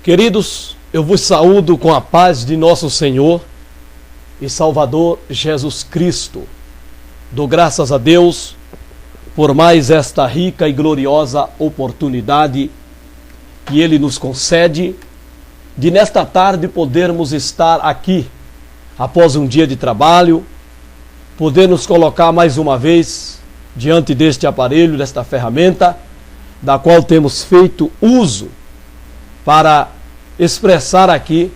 Queridos, eu vos saúdo com a paz de nosso Senhor e Salvador Jesus Cristo. Dou graças a Deus por mais esta rica e gloriosa oportunidade que Ele nos concede de nesta tarde podermos estar aqui após um dia de trabalho, poder nos colocar mais uma vez diante deste aparelho, desta ferramenta, da qual temos feito uso para expressar aqui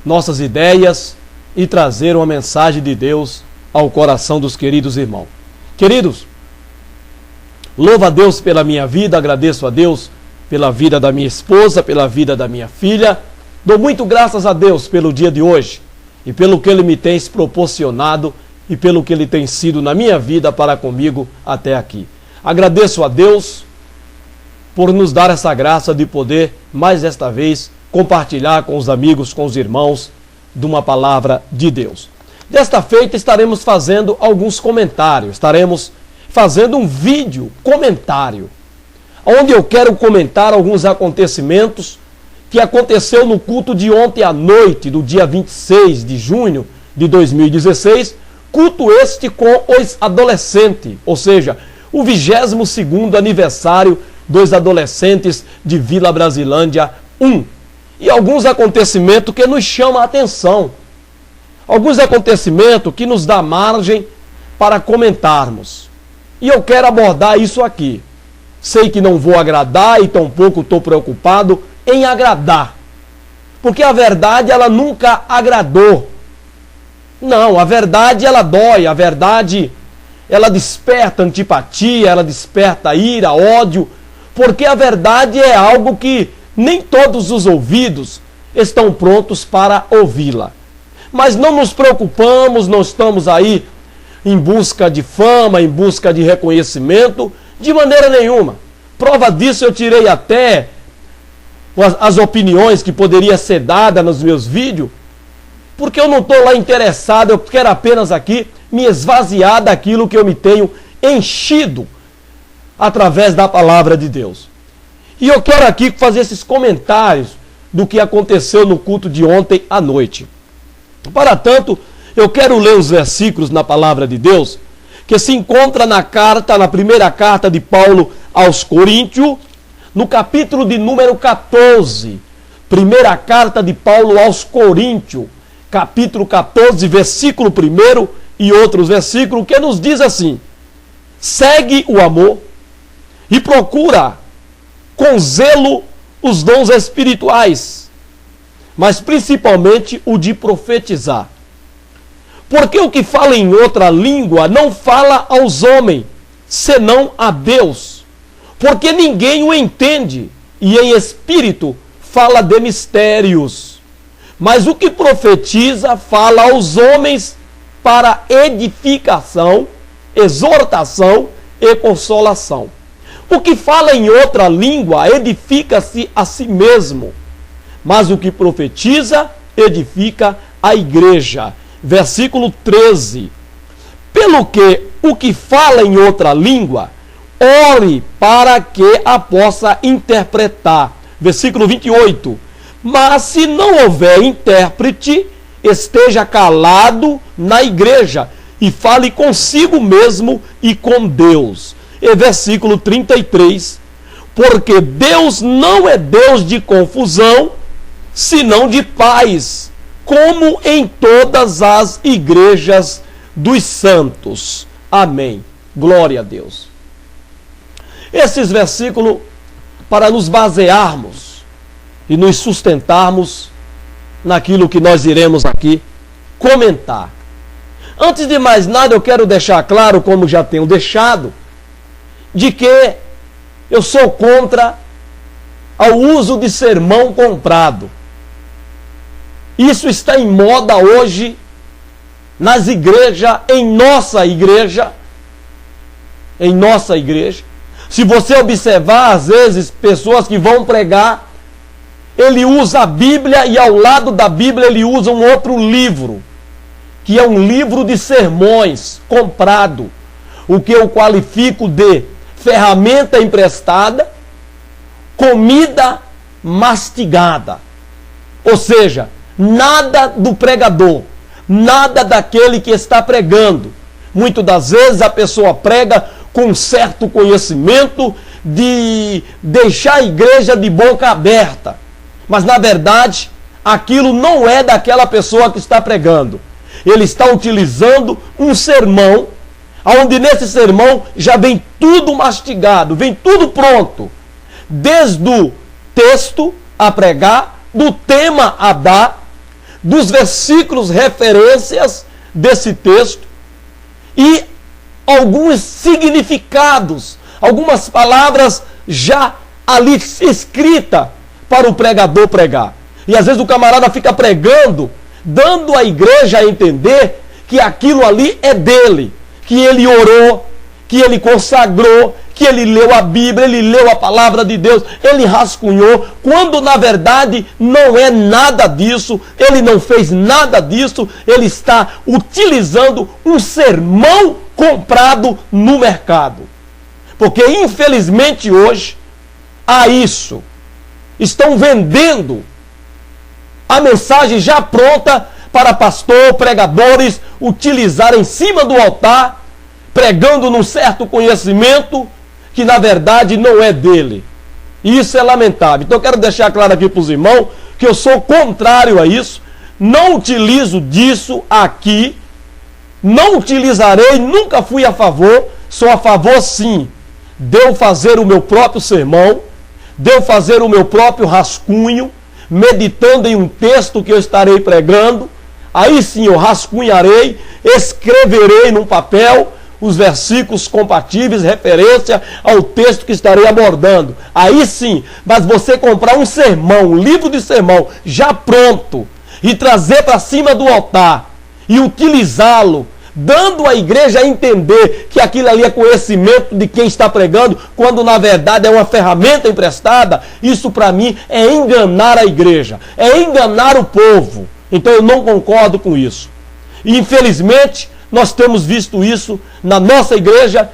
nossas ideias e trazer uma mensagem de Deus ao coração dos queridos irmãos. Queridos, louvo a Deus pela minha vida, agradeço a Deus pela vida da minha esposa, pela vida da minha filha. Dou muito graças a Deus pelo dia de hoje e pelo que Ele me tem proporcionado e pelo que Ele tem sido na minha vida para comigo até aqui. Agradeço a Deus por nos dar essa graça de poder, mais esta vez, compartilhar com os amigos, com os irmãos, de uma palavra de Deus. Desta feita estaremos fazendo alguns comentários, estaremos fazendo um vídeo comentário, onde eu quero comentar alguns acontecimentos que aconteceu no culto de ontem à noite, do dia 26 de junho de 2016, culto este com os adolescentes, ou seja, o 22º aniversário dos adolescentes de Vila Brasilândia 1. E alguns acontecimentos que nos chamam a atenção. Alguns acontecimentos que nos dá margem para comentarmos. E eu quero abordar isso aqui. Sei que não vou agradar e tampouco estou preocupado em agradar. Porque a verdade, ela nunca agradou. Não, a verdade, ela dói. A verdade, ela desperta antipatia, ela desperta ira, ódio. Porque a verdade é algo que nem todos os ouvidos estão prontos para ouvi-la. Mas não nos preocupamos, não estamos aí em busca de fama, em busca de reconhecimento, de maneira nenhuma. Prova disso eu tirei até as opiniões que poderiam ser dadas nos meus vídeos, porque eu não estou lá interessado, eu quero apenas aqui me esvaziar daquilo que eu me tenho enchido através da palavra de Deus. E eu quero aqui fazer esses comentários do que aconteceu no culto de ontem à noite. Para tanto, eu quero ler os versículos na palavra de Deus, que se encontra na primeira carta de Paulo aos Coríntios, no capítulo de número 14. Primeira carta de Paulo aos Coríntios, capítulo 14, versículo 1 e outros versículos, que nos diz assim: segue o amor e procura com zelo os dons espirituais, mas principalmente o de profetizar. Porque o que fala em outra língua não fala aos homens, senão a Deus. Porque ninguém o entende, e em espírito fala de mistérios. Mas o que profetiza fala aos homens para edificação, exortação e consolação. O que fala em outra língua edifica-se a si mesmo, mas o que profetiza edifica a igreja. Versículo 13. Pelo que o que fala em outra língua, ore para que a possa interpretar. Versículo 28. Mas se não houver intérprete, esteja calado na igreja e fale consigo mesmo e com Deus. E versículo 33, porque Deus não é Deus de confusão, senão de paz, como em todas as igrejas dos santos. Amém. Glória a Deus. Esses versículos para nos basearmos e nos sustentarmos naquilo que nós iremos aqui comentar. Antes de mais nada, eu quero deixar claro, como já tenho deixado, de que eu sou contra ao uso de sermão comprado. Isso está em moda hoje nas igrejas, em nossa igreja. Se você observar, às vezes, pessoas que vão pregar, ele usa a Bíblia e ao lado da Bíblia ele usa um outro livro, que é um livro de sermões comprado, o que eu qualifico de ferramenta emprestada, comida mastigada. Ou seja, nada do pregador, nada daquele que está pregando. Muitas das vezes a pessoa prega com certo conhecimento de deixar a igreja de boca aberta. Mas na verdade, aquilo não é daquela pessoa que está pregando. Ele está utilizando um sermão, onde nesse sermão já vem tudo mastigado, vem tudo pronto. Desde o texto a pregar, do tema a dar, dos versículos referências desse texto e alguns significados, algumas palavras já ali escritas para o pregador pregar. E às vezes o camarada fica pregando, dando à igreja a entender que aquilo ali é dele, que ele orou, que ele consagrou, que ele leu a Bíblia, ele leu a palavra de Deus, ele rascunhou, quando na verdade não é nada disso, ele não fez nada disso, ele está utilizando um sermão comprado no mercado. Porque infelizmente hoje há isso. Estão vendendo a mensagem já pronta para pastor, pregadores utilizarem em cima do altar, pregando num certo conhecimento que na verdade não é dele. E isso é lamentável. Então eu quero deixar claro aqui para os irmãos que eu sou contrário a isso, não utilizo disso aqui, não utilizarei, nunca fui a favor, sou a favor sim de eu fazer o meu próprio sermão, de eu fazer o meu próprio rascunho, meditando em um texto que eu estarei pregando. Aí sim eu rascunharei, escreverei num papel os versículos compatíveis, referência ao texto que estarei abordando. Aí sim, mas você comprar um sermão, um livro de sermão já pronto e trazer para cima do altar e utilizá-lo, dando à igreja a entender que aquilo ali é conhecimento de quem está pregando, quando na verdade é uma ferramenta emprestada, isso para mim é enganar a igreja, é enganar o povo. Então eu não concordo com isso. E infelizmente nós temos visto isso na nossa igreja,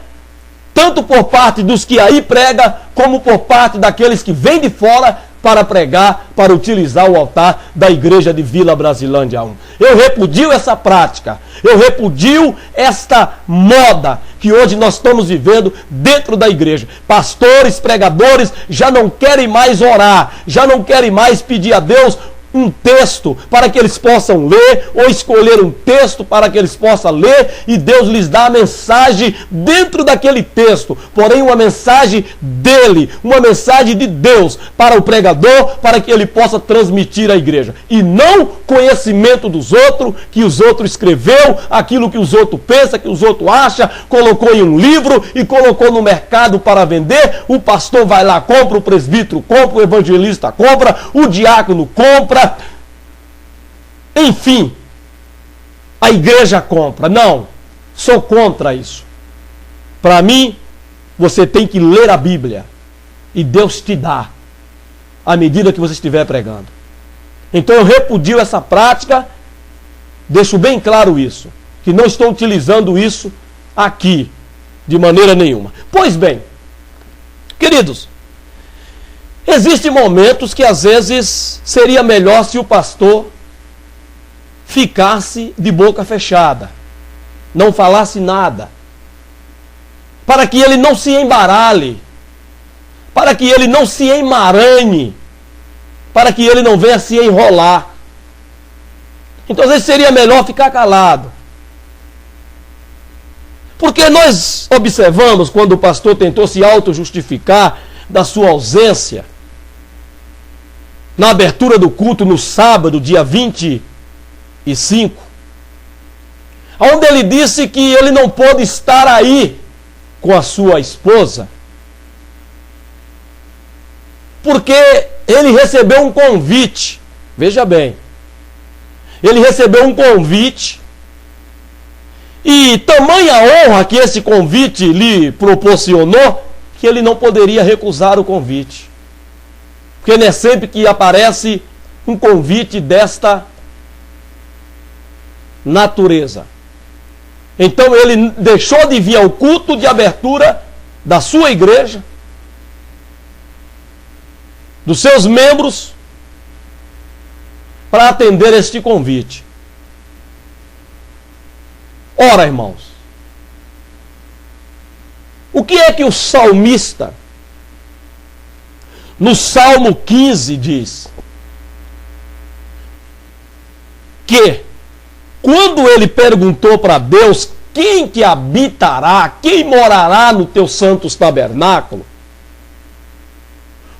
tanto por parte dos que aí pregam, como por parte daqueles que vêm de fora para pregar, para utilizar o altar da igreja de Vila Brasilândia 1. Eu repudio essa prática, eu repudio esta moda que hoje nós estamos vivendo dentro da igreja. Pastores, pregadores já não querem mais orar, já não querem mais pedir a Deus um texto para que eles possam ler, ou escolher um texto para que eles possam ler, e Deus lhes dá a mensagem dentro daquele texto, porém uma mensagem dele, uma mensagem de Deus para o pregador, para que ele possa transmitir à igreja, e não conhecimento dos outros, que os outros escreveu, aquilo que os outros pensam, que os outros acham, colocou em um livro e colocou no mercado para vender. O pastor vai lá, compra, o presbítero compra, o evangelista compra, o diácono compra, enfim, a igreja compra. Não, sou contra isso. Para mim, você tem que ler a Bíblia e Deus te dá à medida que você estiver pregando. Então eu repudio essa prática, deixo bem claro isso, que não estou utilizando isso aqui de maneira nenhuma. Pois bem, queridos, existem momentos que às vezes seria melhor se o pastor ficasse de boca fechada, não falasse nada, para que ele não se embaralhe, para que ele não se emaranhe, para que ele não venha se enrolar. Então às vezes seria melhor ficar calado. Porque nós observamos quando o pastor tentou se auto-justificar da sua ausência, na abertura do culto no sábado, dia 25, onde ele disse que ele não pôde estar aí com a sua esposa, porque ele recebeu um convite. Veja bem, ele recebeu um convite, e tamanha honra que esse convite lhe proporcionou, que ele não poderia recusar o convite. Porque não é sempre que aparece um convite desta natureza. Então ele deixou de vir ao culto de abertura da sua igreja. dos seus membros para atender este convite. Ora, irmãos, o que é que o salmista, no Salmo 15, diz? Que, quando ele perguntou para Deus, quem que habitará, quem morará no teu santos tabernáculo?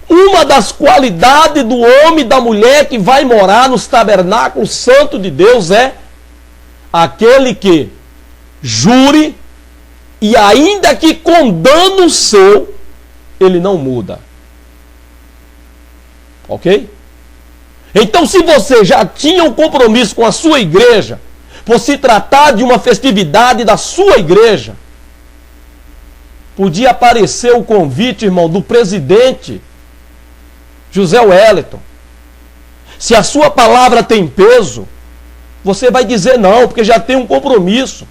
Uma das qualidades do homem e da mulher que vai morar nos tabernáculos santos de Deus é aquele que jure e ainda que com dano seu, ele não muda. Ok? Então, se você já tinha um compromisso com a sua igreja, por se tratar de uma festividade da sua igreja, podia aparecer o convite, irmão, do presidente José Wellington. Se a sua palavra tem peso, você vai dizer não, porque já tem um compromisso.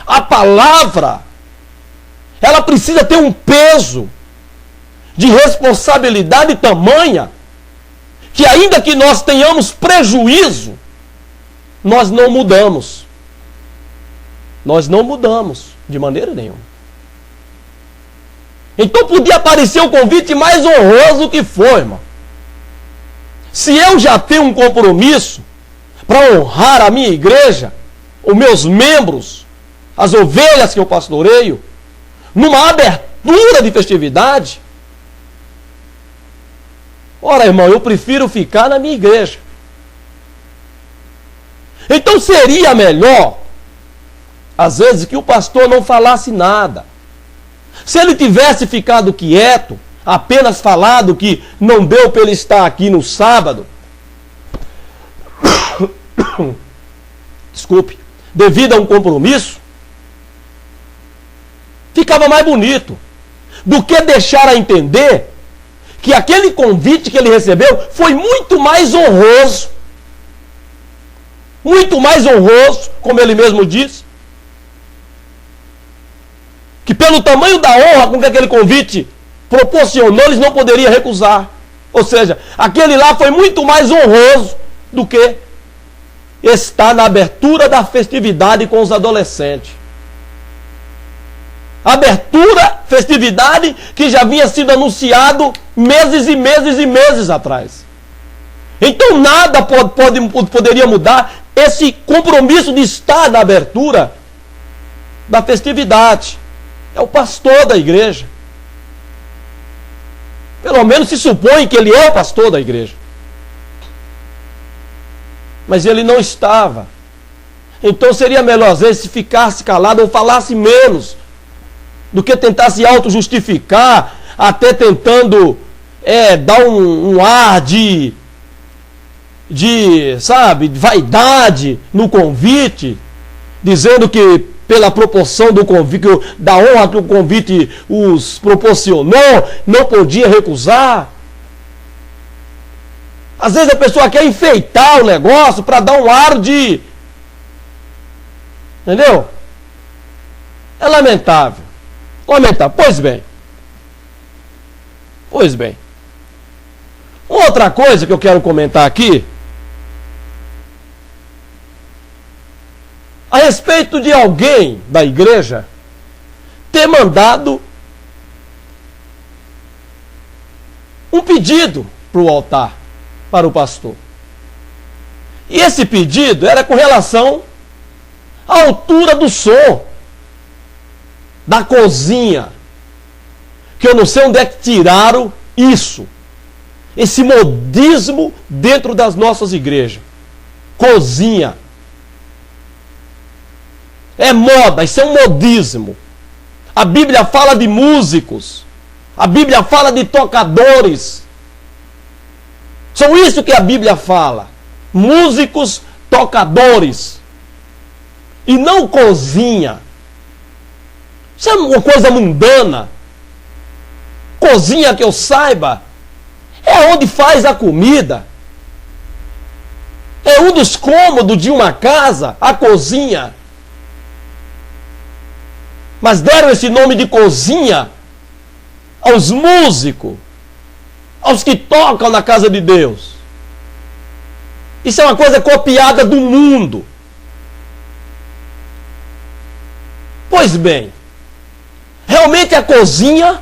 A palavra, ela precisa ter um peso de responsabilidade tamanha, que ainda que nós tenhamos prejuízo, nós não mudamos. Nós não mudamos de maneira nenhuma. Então podia aparecer o convite mais honroso que for, irmão. Se eu já tenho um compromisso para honrar a minha igreja, os meus membros, as ovelhas que eu pastoreio, numa abertura de festividade, ora, irmão, eu prefiro ficar na minha igreja. Então seria melhor, às vezes, que o pastor não falasse nada. Se ele tivesse ficado quieto, apenas falado que não deu para ele estar aqui no sábado, desculpe, devido a um compromisso, ficava mais bonito do que deixar a entender que aquele convite que ele recebeu foi muito mais honroso. Muito mais honroso, como ele mesmo disse, que pelo tamanho da honra com que aquele convite proporcionou, eles não poderiam recusar. Ou seja, aquele lá foi muito mais honroso do que estar na abertura da festividade com os adolescentes. Abertura, festividade que já havia sido anunciado meses e meses e meses atrás. Então nada poderia mudar esse compromisso de estar na abertura da festividade. É o pastor da igreja. Pelo menos se supõe que ele é o pastor da igreja. Mas ele não estava. Então seria melhor, às vezes, se ficasse calado ou falasse menos, do que tentar se auto-justificar, até tentando dar um ar de sabe, vaidade no convite, dizendo que pela proporção do convite, da honra que o convite os proporcionou, não podia recusar. Às vezes a pessoa quer enfeitar o negócio para dar um ar de... Entendeu? É lamentável. Lamentável. Pois bem. Outra coisa que eu quero comentar aqui, a respeito de alguém da igreja ter mandado um pedido para o altar, para o pastor. E esse pedido era com relação à altura do som da cozinha, que eu não sei onde é que tiraram isso, esse modismo dentro das nossas igrejas. Cozinha. É moda, isso é um modismo. A Bíblia fala de músicos. A Bíblia fala de tocadores. São isso que a Bíblia fala. Músicos, tocadores. E não cozinha. Isso é uma coisa mundana. Cozinha, que eu saiba, é onde faz a comida. É um dos cômodos de uma casa, a cozinha. Mas deram esse nome de cozinha aos músicos, aos que tocam na casa de Deus. Isso é uma coisa copiada do mundo. Pois bem, realmente a cozinha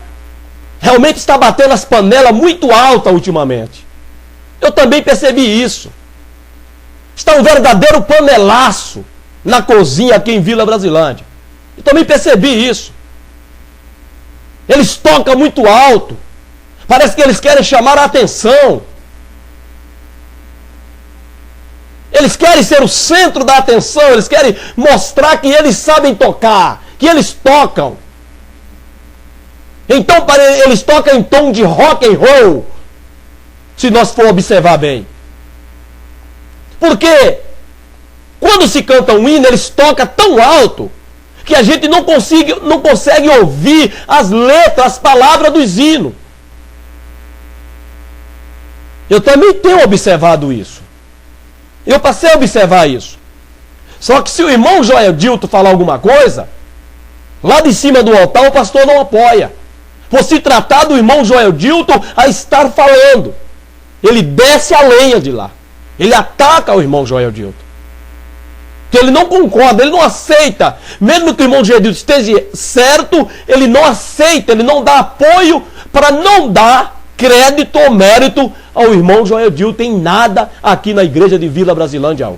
realmente está batendo as panelas muito alta ultimamente. Eu também percebi isso. Está um verdadeiro panelaço na cozinha aqui em Vila Brasilândia. Eu também percebi isso. Eles tocam muito alto. Parece que eles querem chamar a atenção. Eles querem ser o centro da atenção. Eles querem mostrar que eles sabem tocar, que eles tocam. Então eles tocam em tom de rock and roll, se nós for observar bem. Porque quando se canta um hino, eles tocam tão alto que a gente não consegue ouvir as letras, as palavras dos hinos. Eu também tenho observado isso. Eu passei a observar isso. Só que se o irmão Joel Dilton falar alguma coisa, lá de cima do altar o pastor não apoia. Por se tratar do irmão Joel Dilton a estar falando, ele desce a lenha de lá. Ele ataca o irmão Joel Dilton. Porque ele não concorda, ele não aceita. Mesmo que o irmão Joel Dilton esteja certo, ele não aceita, ele não dá apoio para não dar crédito ou mérito ao irmão Joel Dilton em nada aqui na igreja de Vila Brasilândia.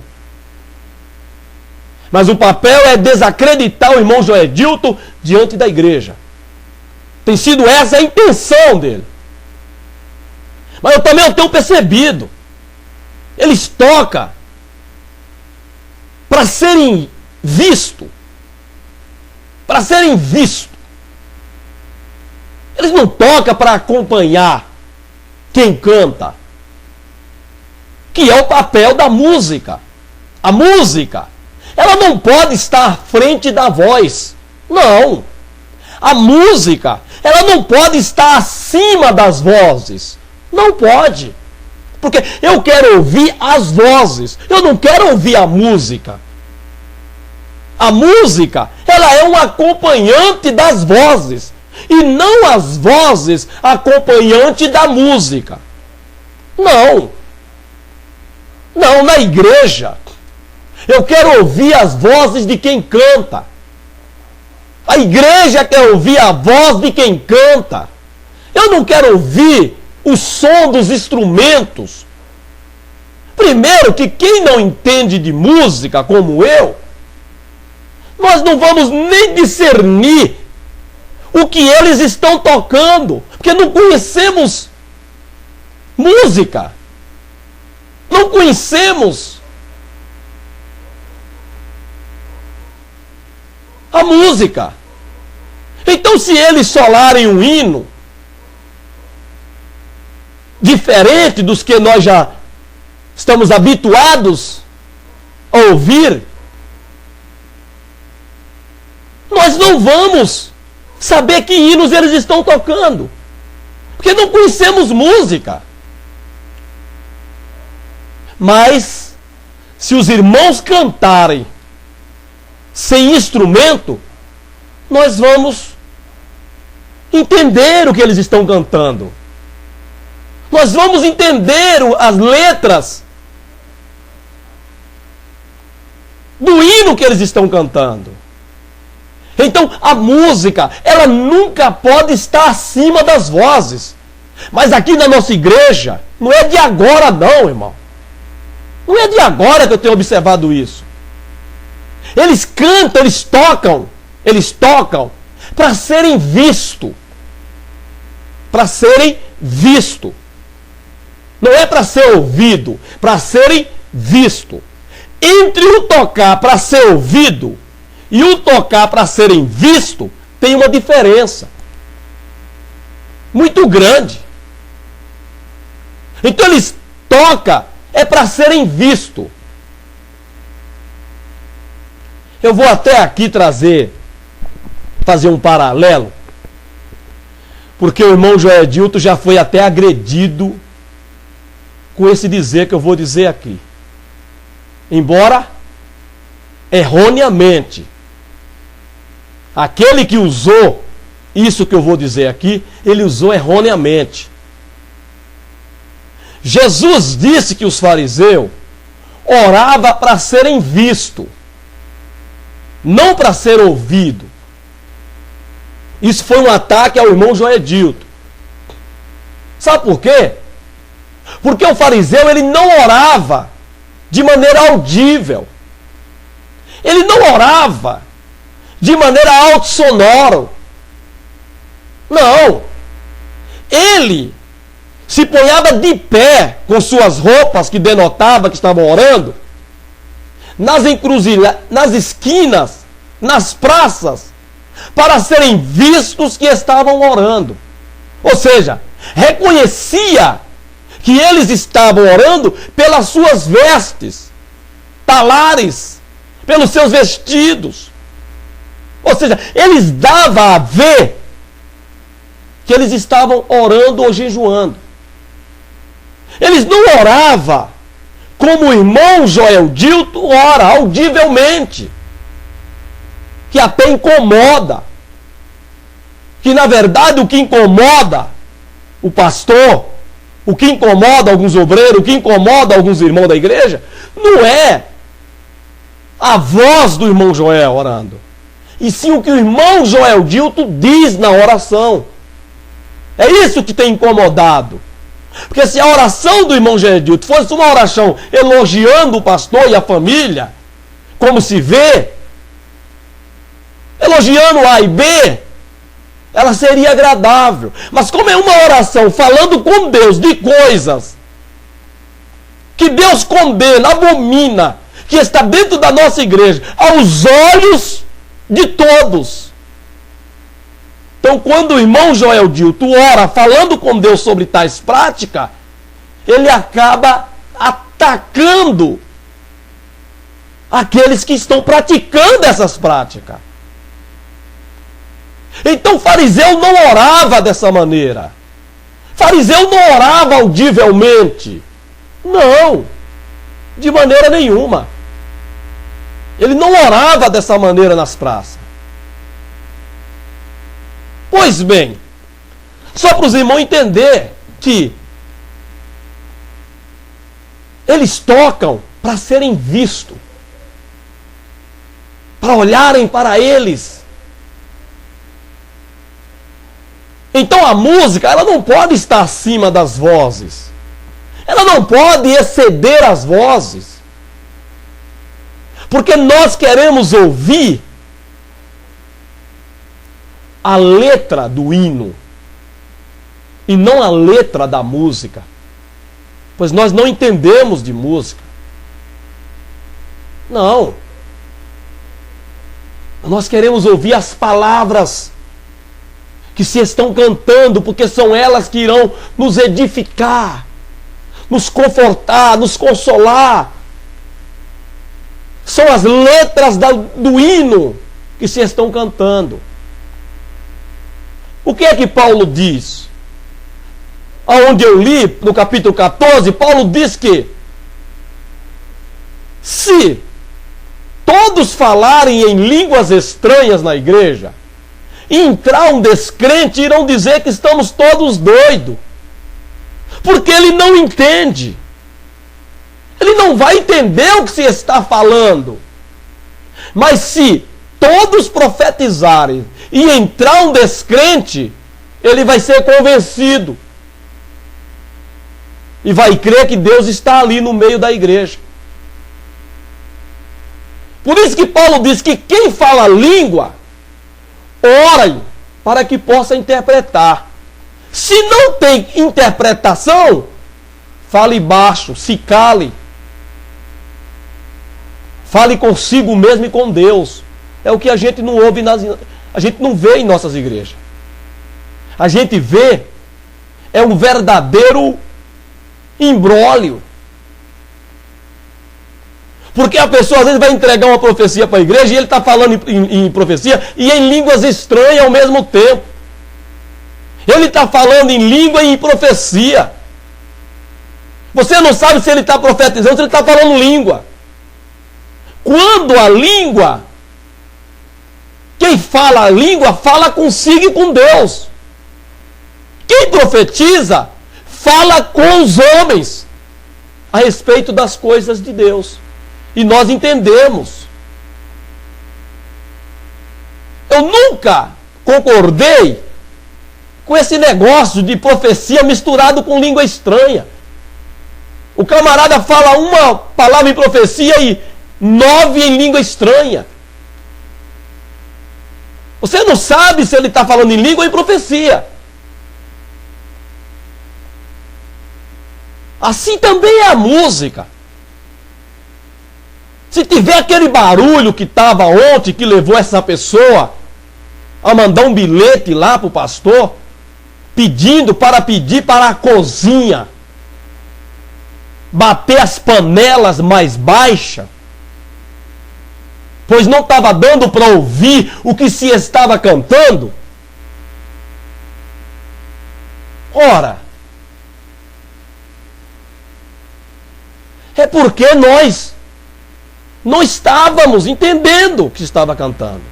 Mas o papel é desacreditar o irmão Joel Dilton diante da igreja. Tem sido essa a intenção dele. Mas eu também tenho percebido. Eles tocam para serem vistos. Para serem vistos. Eles não tocam para acompanhar quem canta. Que é o papel da música. A música, ela não pode estar à frente da voz. Não. A música, ela não pode estar acima das vozes. Não pode. Porque eu quero ouvir as vozes. Eu não quero ouvir a música. A música, ela é um acompanhante das vozes. E não as vozes acompanhante da música. Não. Não, na igreja. Eu quero ouvir as vozes de quem canta. A igreja quer ouvir a voz de quem canta. Eu não quero ouvir o som dos instrumentos. Primeiro que quem não entende de música como eu, nós não vamos nem discernir o que eles estão tocando, porque não conhecemos música. Não conhecemos a música. Então, se eles solarem um hino diferente dos que nós já estamos habituados a ouvir, nós não vamos saber que hinos eles estão tocando, porque não conhecemos música. Mas, se os irmãos cantarem sem instrumento, nós vamos entender o que eles estão cantando. Nós vamos entender as letras do hino que eles estão cantando. Então, a música, ela nunca pode estar acima das vozes. Mas aqui na nossa igreja, não é de agora não, irmão. Não é de agora que eu tenho observado isso. Eles cantam, eles tocam para serem vistos. Para serem vistos. Não é para ser ouvido, para serem vistos. Entre o tocar para ser ouvido e o tocar para serem visto, tem uma diferença muito grande. Então eles tocam para serem vistos. Eu vou até aqui fazer um paralelo, porque o irmão Joel Dilton já foi até agredido com esse dizer que eu vou dizer aqui. Embora erroneamente, aquele que usou isso que eu vou dizer aqui, ele usou erroneamente. Jesus disse que os fariseus oravam para serem vistos, não para ser ouvido. Isso foi um ataque ao irmão Joedilton. Sabe por quê? Porque o fariseu, ele não orava de maneira audível. Ele não orava de maneira alto-sonoro. Não. Ele se ponhava de pé com suas roupas que denotava que estavam orando, nas encruzilhadas, nas esquinas, nas praças, para serem vistos que estavam orando. Ou seja, reconhecia que eles estavam orando pelas suas vestes, talares, pelos seus vestidos. Ou seja, eles davam a ver que eles estavam orando ou jejuando. Eles não oravam como o irmão Joedilton ora, audivelmente, que até incomoda. Que na verdade o que incomoda o pastor, o que incomoda alguns obreiros, o que incomoda alguns irmãos da igreja, não é a voz do irmão Joel orando, e sim o que o irmão Joedilton diz na oração. É isso que tem incomodado. Porque se a oração do irmão Joedilton fosse uma oração elogiando o pastor e a família, como se vê, elogiando A e B, ela seria agradável. Mas como é uma oração falando com Deus de coisas que Deus condena, abomina, que está dentro da nossa igreja, aos olhos de todos. Então, quando o irmão Joedilton ora falando com Deus sobre tais práticas, ele acaba atacando aqueles que estão praticando essas práticas. Então, o fariseu não orava dessa maneira. O fariseu não orava audivelmente. Não, de maneira nenhuma. Ele não orava dessa maneira nas praças. Pois bem, só para os irmãos entenderem que eles tocam para serem vistos, para olharem para eles. Então a música, ela não pode estar acima das vozes. Ela não pode exceder as vozes. Porque nós queremos ouvir a letra do hino e não a letra da música, pois nós não entendemos de música. Não. Nós queremos ouvir as palavras que se estão cantando, porque são elas que irão nos edificar, nos confortar, nos consolar. São as letras do hino que se estão cantando. O que é que Paulo diz? Aonde eu li, no capítulo 14, Paulo diz que se todos falarem em línguas estranhas na igreja, e entrar um descrente, irão dizer que estamos todos doidos. Porque ele não entende. Ele não vai entender o que se está falando. Mas se todos profetizarem e entrar um descrente, ele vai ser convencido. E vai crer que Deus está ali no meio da igreja. Por isso que Paulo diz que quem fala língua, orem para que possa interpretar. Se não tem interpretação, fale baixo, se cale. Fale consigo mesmo e com Deus. É o que a gente não ouve, a gente não vê em nossas igrejas. A gente vê é um verdadeiro imbróglio. Porque a pessoa às vezes vai entregar uma profecia para a igreja e ele está falando em profecia e em línguas estranhas ao mesmo tempo. Ele está falando em língua e em profecia. Você não sabe se ele está profetizando ou se ele está falando língua. Quando a língua, quem fala a língua, fala consigo e com Deus. Quem profetiza, fala com os homens a respeito das coisas de Deus. E nós entendemos. Eu nunca concordei com esse negócio de profecia misturado com língua estranha. O camarada fala uma palavra em profecia e 9 em língua estranha. Você não sabe se ele está falando em língua ou em profecia. Assim também é a música. Se tiver aquele barulho que estava ontem, que levou essa pessoa a mandar um bilhete lá para o pastor, pedir para a cozinha bater as panelas mais baixas, pois não estava dando para ouvir o que se estava cantando. Ora, é porque nós não estávamos entendendo o que estava cantando.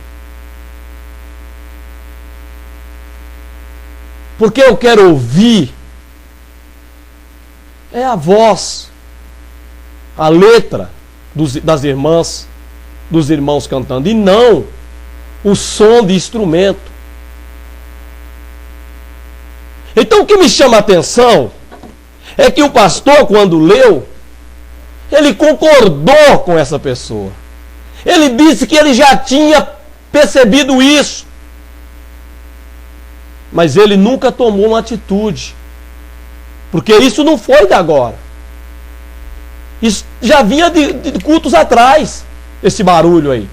Porque eu quero ouvir é a voz, a letra das irmãs, dos irmãos cantando, e não o som de instrumento. Então o que me chama a atenção é que o pastor, quando leu, ele concordou com essa pessoa. Ele disse que ele já tinha percebido isso. Mas ele nunca tomou uma atitude. Porque isso não foi de agora. Isso já vinha de cultos atrás, esse barulho aí.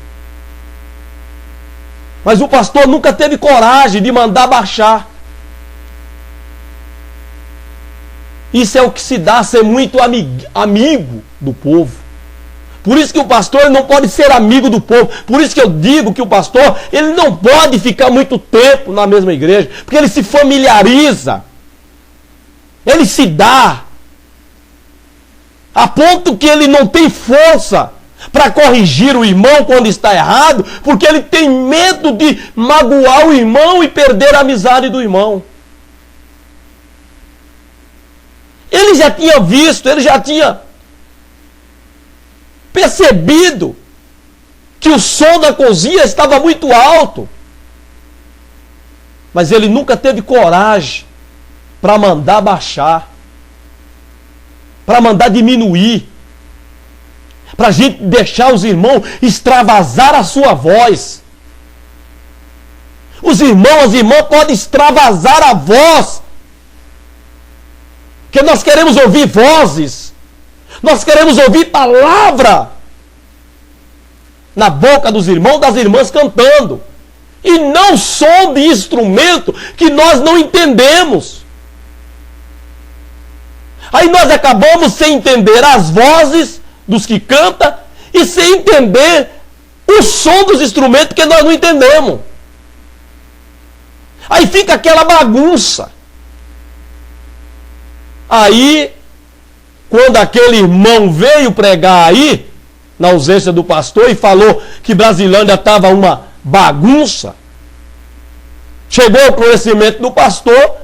Mas o pastor nunca teve coragem de mandar baixar. Isso é o que se dá, ser muito amigo do povo. Por isso que o pastor não pode ser amigo do povo. Por isso que eu digo que o pastor, ele não pode ficar muito tempo na mesma igreja, porque ele se familiariza. Ele se dá. A ponto que ele não tem força para corrigir o irmão quando está errado, porque ele tem medo de magoar o irmão e perder a amizade do irmão. Ele já tinha visto, ele já tinha percebido que o som da cozinha estava muito alto. Mas ele nunca teve coragem para mandar baixar, para mandar diminuir, para a gente deixar os irmãos extravasar a sua voz. Os irmãos, as irmãs podem extravasar a voz, porque nós queremos ouvir vozes, nós queremos ouvir palavra na boca dos irmãos, das irmãs cantando, e não som de instrumento que nós não entendemos. Aí nós acabamos sem entender as vozes dos que cantam e sem entender o som dos instrumentos que nós não entendemos. Aí fica aquela bagunça. Aí, quando aquele irmão veio pregar aí, na ausência do pastor, e falou que Brasilândia estava uma bagunça, chegou ao conhecimento do pastor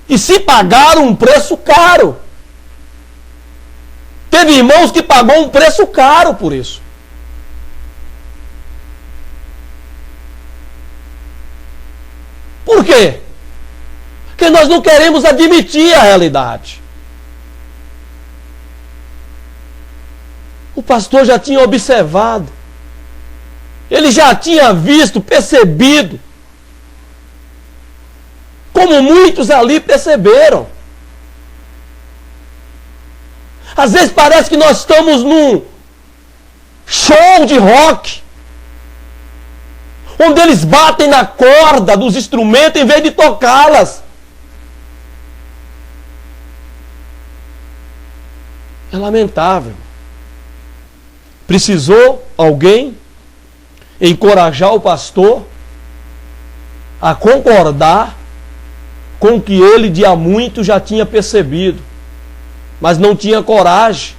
e se pagaram um preço caro. Teve irmãos que pagou um preço caro por isso. Por quê? Porque nós não queremos admitir a realidade. O pastor já tinha observado, ele já tinha visto, percebido, como muitos ali perceberam. Às vezes parece que nós estamos num show de rock, onde eles batem na corda dos instrumentos em vez de tocá-las. É lamentável. Precisou alguém encorajar o pastor a concordar com o que ele de há muito já tinha percebido, mas não tinha coragem.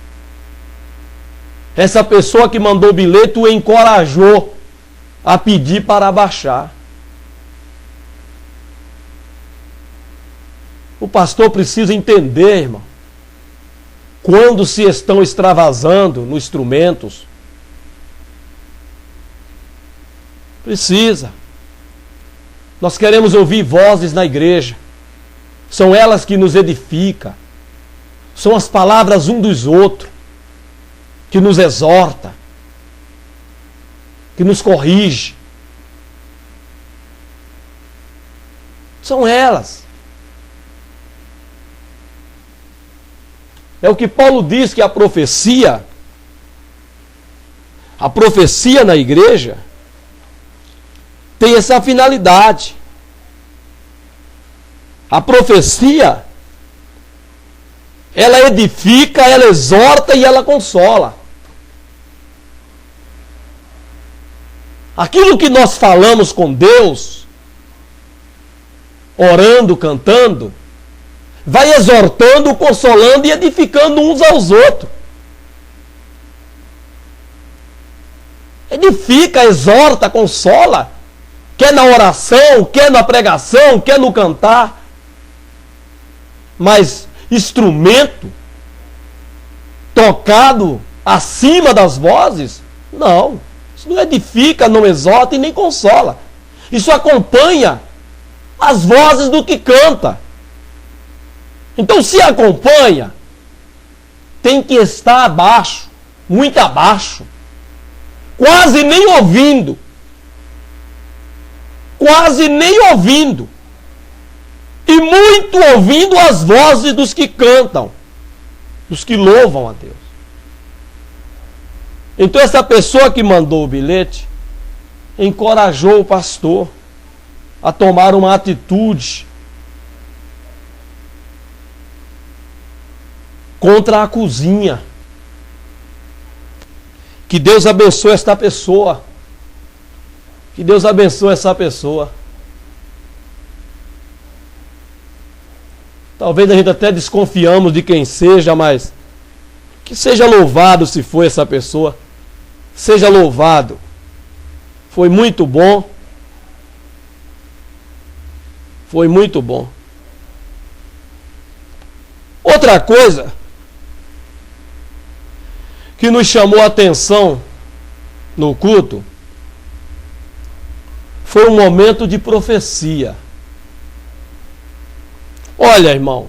Essa pessoa que mandou o bilhete o encorajou a pedir para abaixar. O pastor precisa entender, irmão, quando se estão extravasando nos instrumentos. Precisa. Nós queremos ouvir vozes na igreja. São elas que nos edificam. São as palavras um dos outros que nos exorta, que nos corrige. São elas. É o que Paulo diz, que a profecia na igreja tem essa finalidade. A profecia, ela edifica, ela exorta e ela consola. Aquilo que nós falamos com Deus, orando, cantando, vai exortando, consolando e edificando uns aos outros. Edifica, exorta, consola. Quer na oração, quer na pregação, quer no cantar. Mas instrumento tocado acima das vozes, não. Isso não edifica, não exorta e nem consola. Isso acompanha as vozes do que canta. Então, se acompanha, tem que estar abaixo, muito abaixo, quase nem ouvindo. Quase nem ouvindo. E muito ouvindo as vozes dos que cantam, dos que louvam a Deus. Então essa pessoa que mandou o bilhete encorajou o pastor a tomar uma atitude contra a cozinha. Que Deus abençoe esta pessoa. Que Deus abençoe essa pessoa. Talvez a gente até desconfiamos de quem seja, mas que seja louvado se for essa pessoa. Seja louvado. Foi muito bom. Foi muito bom. Outra coisa que nos chamou a atenção no culto foi um momento de profecia. Olha, irmão,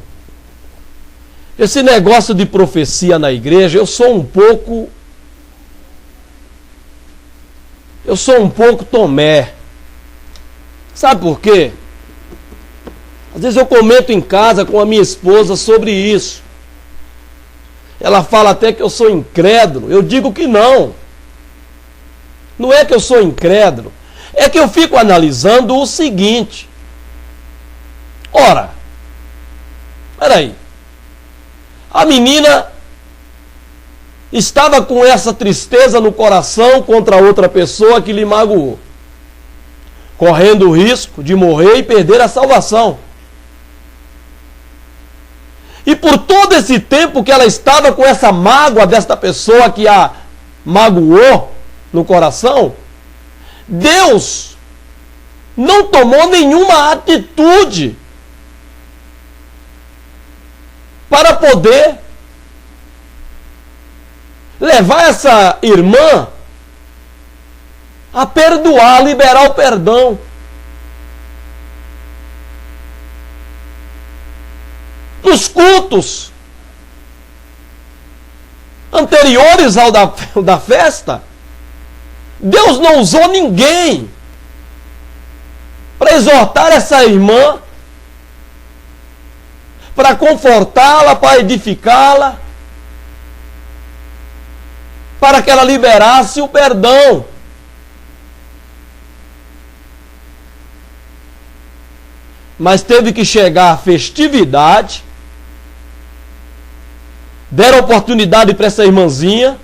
esse negócio de profecia na igreja, eu sou um pouco Tomé. Sabe por quê? Às vezes eu comento em casa com a minha esposa sobre isso. Ela fala até que eu sou incrédulo. Eu digo que não. Não é que eu sou incrédulo. É que eu fico analisando o seguinte. Ora, peraí. A menina estava com essa tristeza no coração contra outra pessoa que lhe magoou, correndo o risco de morrer e perder a salvação. E por todo esse tempo que ela estava com essa mágoa desta pessoa que a magoou no coração, Deus não tomou nenhuma atitude para poder levar essa irmã a perdoar, a liberar o perdão. Nos cultos anteriores ao da festa, Deus não usou ninguém para exortar essa irmã, para confortá-la, para edificá-la, para que ela liberasse o perdão. Mas teve que chegar a festividade, deram oportunidade para essa irmãzinha.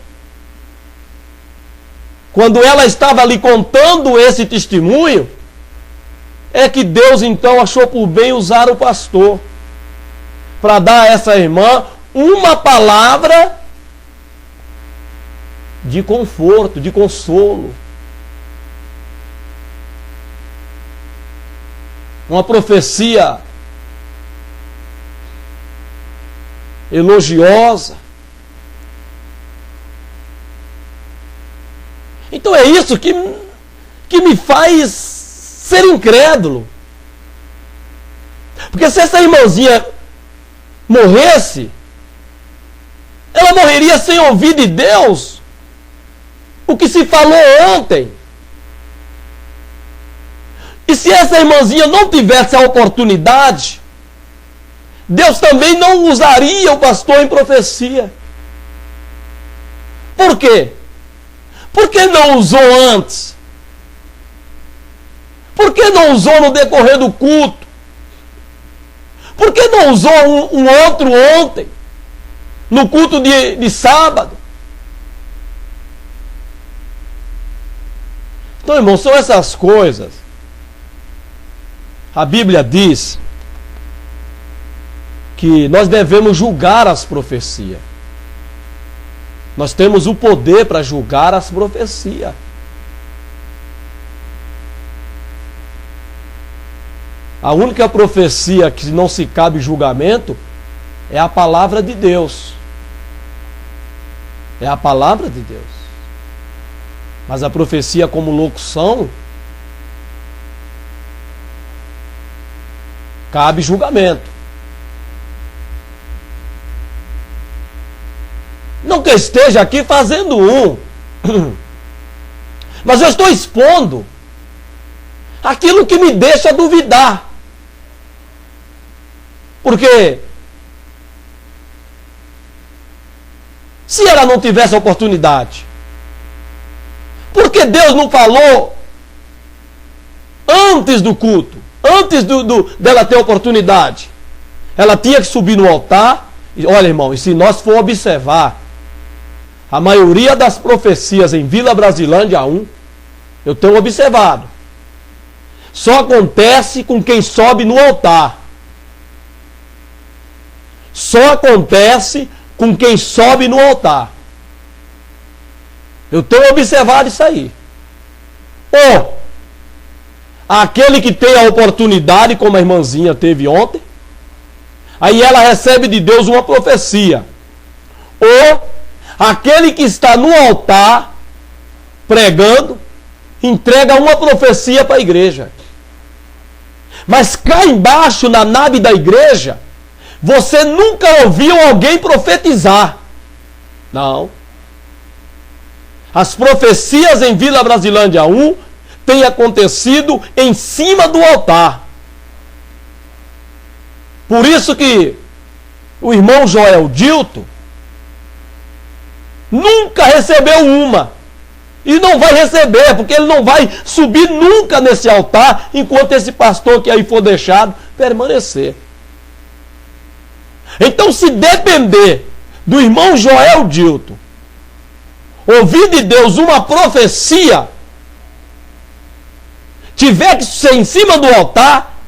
Quando ela estava ali contando esse testemunho, é que Deus então achou por bem usar o pastor para dar a essa irmã uma palavra de conforto, de consolo. Uma profecia elogiosa. Então é isso que me faz ser incrédulo. Porque se essa irmãzinha morresse, ela morreria sem ouvir de Deus o que se falou ontem. E se essa irmãzinha não tivesse a oportunidade, Deus também não usaria o pastor em profecia. Por quê? Por que não usou antes? Por que não usou no decorrer do culto? Por que não usou um outro ontem? No culto de sábado? Então, irmão, são essas coisas. A Bíblia diz que nós devemos julgar as profecias. Nós temos o poder para julgar as profecias. A única profecia que não se cabe julgamento é a palavra de Deus. É a palavra de Deus. Mas a profecia como locução, cabe julgamento. Não que eu esteja aqui fazendo mas eu estou expondo aquilo que me deixa duvidar. Porque se ela não tivesse oportunidade, por que Deus não falou antes do culto, antes dela ter oportunidade? Ela tinha que subir no altar. E olha, irmão, e se nós for observar, a maioria das profecias em Vila Brasilândia 1, eu tenho observado, só acontece com quem sobe no altar. Só acontece com quem sobe no altar. Eu tenho observado isso aí. Ou aquele que tem a oportunidade, como a irmãzinha teve ontem, aí ela recebe de Deus uma profecia. Ou aquele que está no altar pregando, entrega uma profecia para a igreja. Mas cá embaixo, na nave da igreja, você nunca ouviu alguém profetizar. Não. As profecias em Vila Brasilândia 1 têm acontecido em cima do altar. Por isso que o irmão Joel Dilton nunca recebeu uma. E não vai receber, porque ele não vai subir nunca nesse altar enquanto esse pastor que aí for deixado permanecer. Então, se depender do irmão Joel Dilton ouvir de Deus uma profecia, tiver que ser em cima do altar,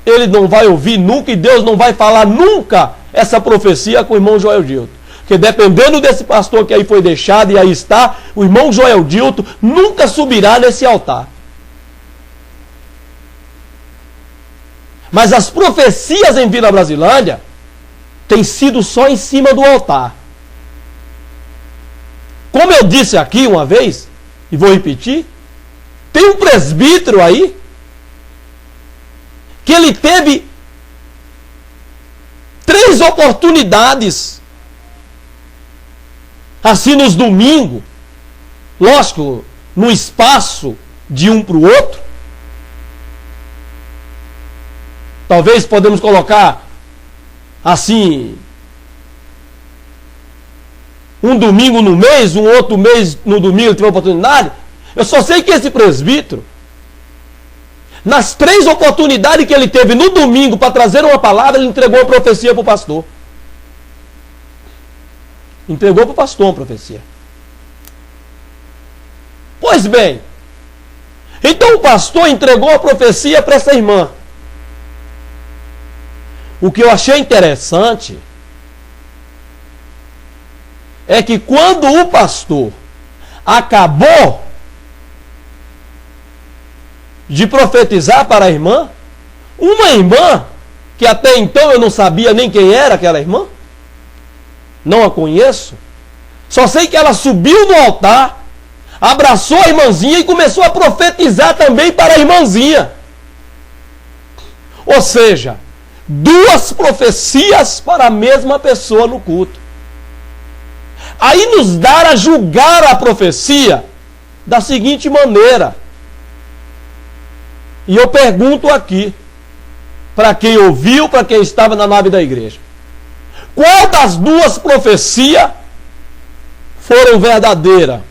ele não vai ouvir nunca e Deus não vai falar nunca essa profecia com o irmão Joel Dilton. Porque dependendo desse pastor que aí foi deixado e aí está, o irmão Joel Dilton nunca subirá nesse altar. Mas as profecias em Vila Brasilândia têm sido só em cima do altar. Como eu disse aqui uma vez, e vou repetir, tem um presbítero aí que ele teve 3 oportunidades assim nos domingos, lógico, no espaço de um para o outro. Talvez podemos colocar assim, um domingo no mês, um outro mês no domingo ele teve oportunidade. Eu só sei que esse presbítero, nas 3 oportunidades que ele teve no domingo para trazer uma palavra, ele entregou a profecia para o pastor. Entregou para o pastor uma profecia. Pois bem, então o pastor entregou a profecia para essa irmã. O que eu achei interessante é que quando o pastor acabou de profetizar para a irmã, uma irmã, que até então eu não sabia nem quem era aquela irmã, Não a conheço. Só sei que ela subiu no altar, abraçou a irmãzinha e começou a profetizar também para a irmãzinha. Ou seja, duas profecias para a mesma pessoa no culto. Aí nos dá a julgar a profecia da seguinte maneira. E eu pergunto aqui, para quem ouviu, para quem estava na nave da igreja: qual das duas profecias foram verdadeiras?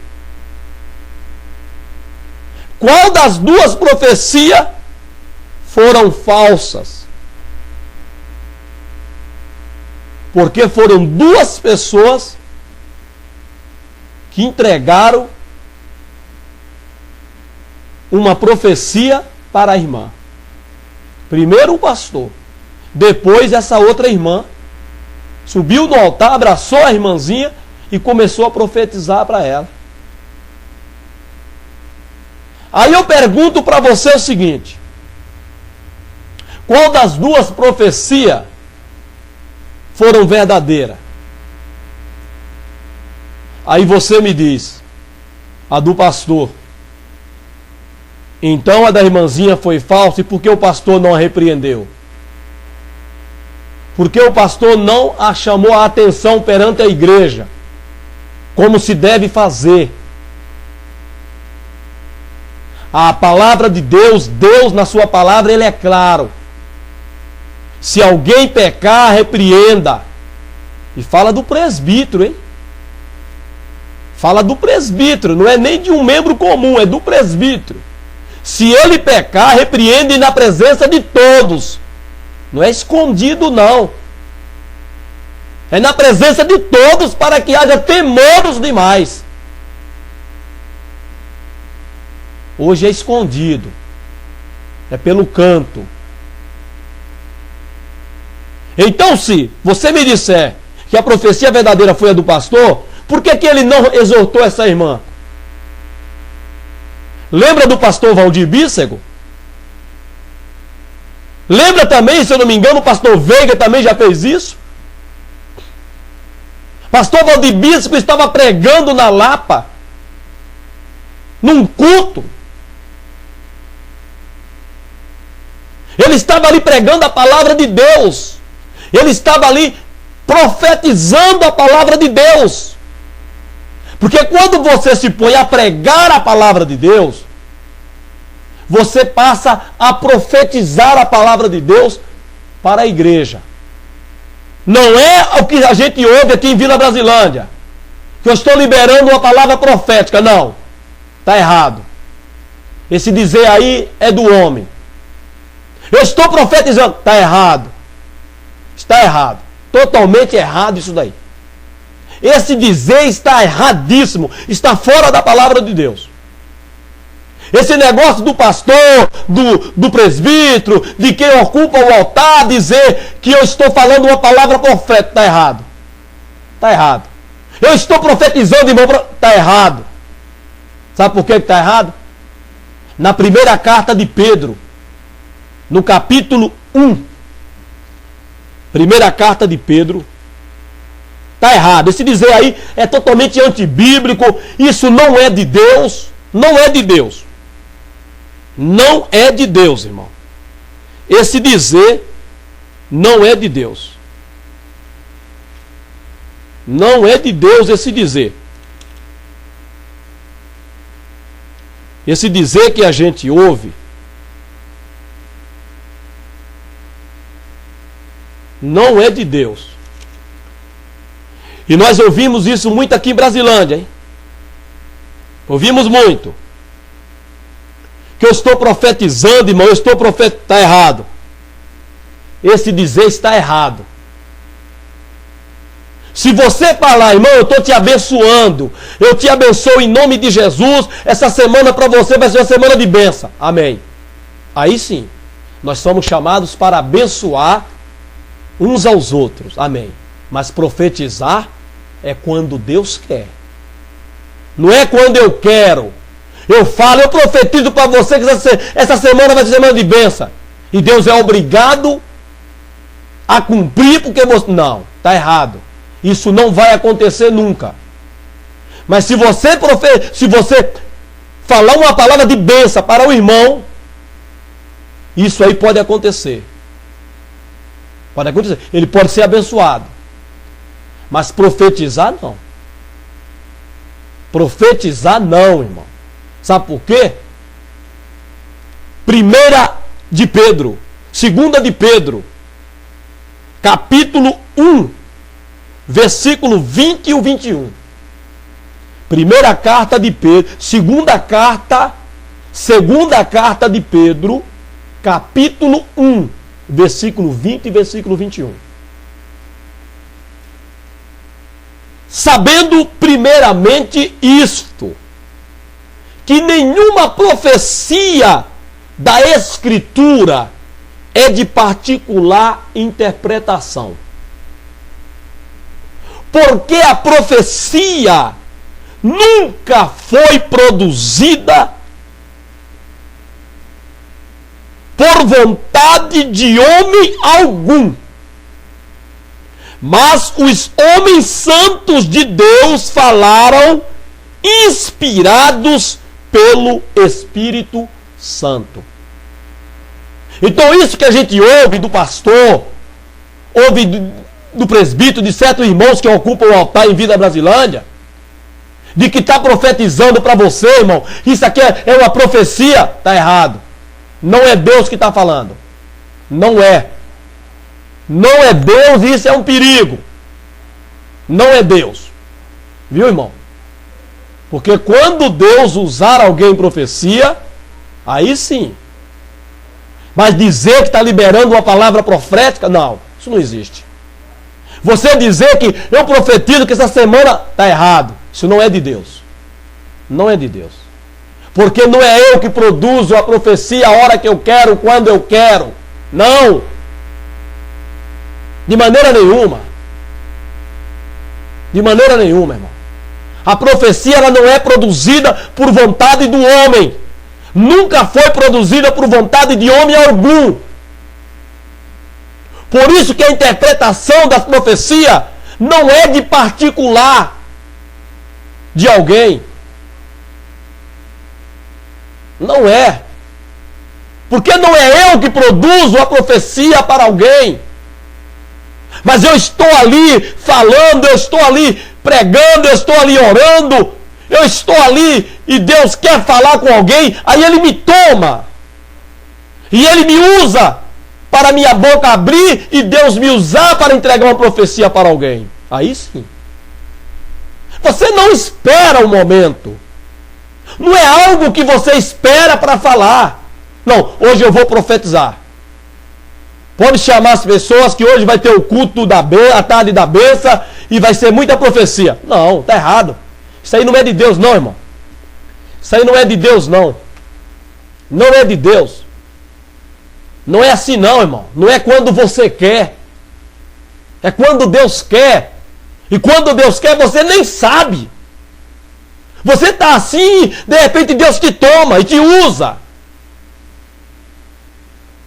Qual das duas profecias foram falsas? Porque foram duas pessoas que entregaram uma profecia para a irmã. Primeiro o pastor, depois essa outra irmã subiu no altar, abraçou a irmãzinha e começou a profetizar para ela. Aí eu pergunto para você o seguinte: qual das duas profecias foram verdadeiras? Aí você me diz: a do pastor. Então a da irmãzinha foi falsa. E por que o pastor não a repreendeu? Porque o pastor não a chamou a atenção perante a igreja, como se deve fazer. A palavra de Deus, Deus na sua palavra, ele é claro. Se alguém pecar, repreenda. E fala do presbítero, hein? Fala do presbítero, não é nem de um membro comum, é do presbítero. Se ele pecar, repreende na presença de todos. Não é escondido, não. É na presença de todos, para que haja temor dos demais. Hoje é escondido. É pelo canto. Então, se você me disser que a profecia verdadeira foi a do pastor, por que ele não exortou essa irmã? Lembra do pastor Valdir Bícego? Lembra também, se eu não me engano, o pastor Veiga também já fez isso? Pastor Valdir Bícego estava pregando na Lapa, num culto. Ele estava ali pregando a palavra de Deus. Ele estava ali profetizando a palavra de Deus. Porque quando você se põe a pregar a palavra de Deus, você passa a profetizar a palavra de Deus para a igreja. Não é o que a gente ouve aqui em Vila Brasilândia, que eu estou liberando uma palavra profética. Não, está errado. Esse dizer aí é do homem. Eu estou profetizando. Está errado. Está errado. Totalmente errado isso daí. Esse dizer está erradíssimo. Está fora da palavra de Deus. Esse negócio do pastor, do presbítero, de quem ocupa o altar, dizer que eu estou falando uma palavra profética, está errado. Está errado. Eu estou profetizando, irmão, está errado. Sabe por que está errado? Na primeira carta de Pedro, no capítulo 1, primeira carta de Pedro, está errado. Esse dizer aí é totalmente antibíblico. Isso não é de Deus. Não é de Deus. Não é de Deus, irmão. Esse dizer não é de Deus. Não é de Deus esse dizer. Esse dizer que a gente ouve não é de Deus. E nós ouvimos isso muito aqui em Brasilândia, hein? Ouvimos muito. Que eu estou profetizando, irmão, eu estou profetizando. Está errado. Esse dizer está errado. Se você falar, irmão, eu estou te abençoando, eu te abençoo em nome de Jesus, essa semana para você vai ser uma semana de bênção. Amém. Aí sim, nós somos chamados para abençoar uns aos outros. Amém. Mas profetizar é quando Deus quer. Não é quando eu quero. Eu falo, eu profetizo para você que essa semana vai ser semana de bênção. E Deus é obrigado a cumprir porque você... Não, está errado. Isso não vai acontecer nunca. Mas se você falar uma palavra de bênção para o irmão, isso aí pode acontecer. Pode acontecer. Ele pode ser abençoado. Mas profetizar não. Profetizar não, irmão. Sabe por quê? 1 de Pedro, 2 de Pedro, capítulo 1, versículo 20 e 21. Primeira carta de Pedro, segunda carta de Pedro, capítulo 1, versículo 20 e versículo 21. Sabendo primeiramente isto, que nenhuma profecia da Escritura é de particular interpretação. Porque a profecia nunca foi produzida por vontade de homem algum. Mas os homens santos de Deus falaram inspirados pelo Espírito Santo. Então isso que a gente ouve do pastor, ouve do presbítero, de certos irmãos que ocupam o altar em Vida Brasilândia, de que está profetizando para você, irmão, isso aqui é uma profecia, está errado. Não é Deus que está falando. Não é. Não é Deus, e isso é um perigo. Não é Deus. Viu, irmão? Porque quando Deus usar alguém em profecia, aí sim. Mas dizer que está liberando uma palavra profética, não, isso não existe. Você dizer que eu profetizo que essa semana está errado, isso não é de Deus. Não é de Deus. Porque não é eu que produzo a profecia a hora que eu quero, quando eu quero. Não. De maneira nenhuma. De maneira nenhuma, irmão. A profecia ela não é produzida por vontade do homem. Nunca foi produzida por vontade de homem algum. Por isso que a interpretação da profecia não é de particular de alguém. Não é. Porque não é eu que produzo a profecia para alguém. Mas eu estou ali falando, eu estou ali pregando, eu estou ali orando, eu estou ali e Deus quer falar com alguém, aí Ele me toma. E Ele me usa para minha boca abrir e Deus me usar para entregar uma profecia para alguém. Aí sim. Você não espera o momento. Não é algo que você espera para falar. Não, hoje eu vou profetizar. Pode chamar as pessoas que hoje vai ter o culto a tarde da bênção e vai ser muita profecia. Não, está errado. Isso aí não é de Deus não, irmão. Isso aí não é de Deus não. Não é de Deus. Não é assim não, irmão. Não é quando você quer. É quando Deus quer. E quando Deus quer, você nem sabe. Você está assim, de repente Deus te toma e te usa.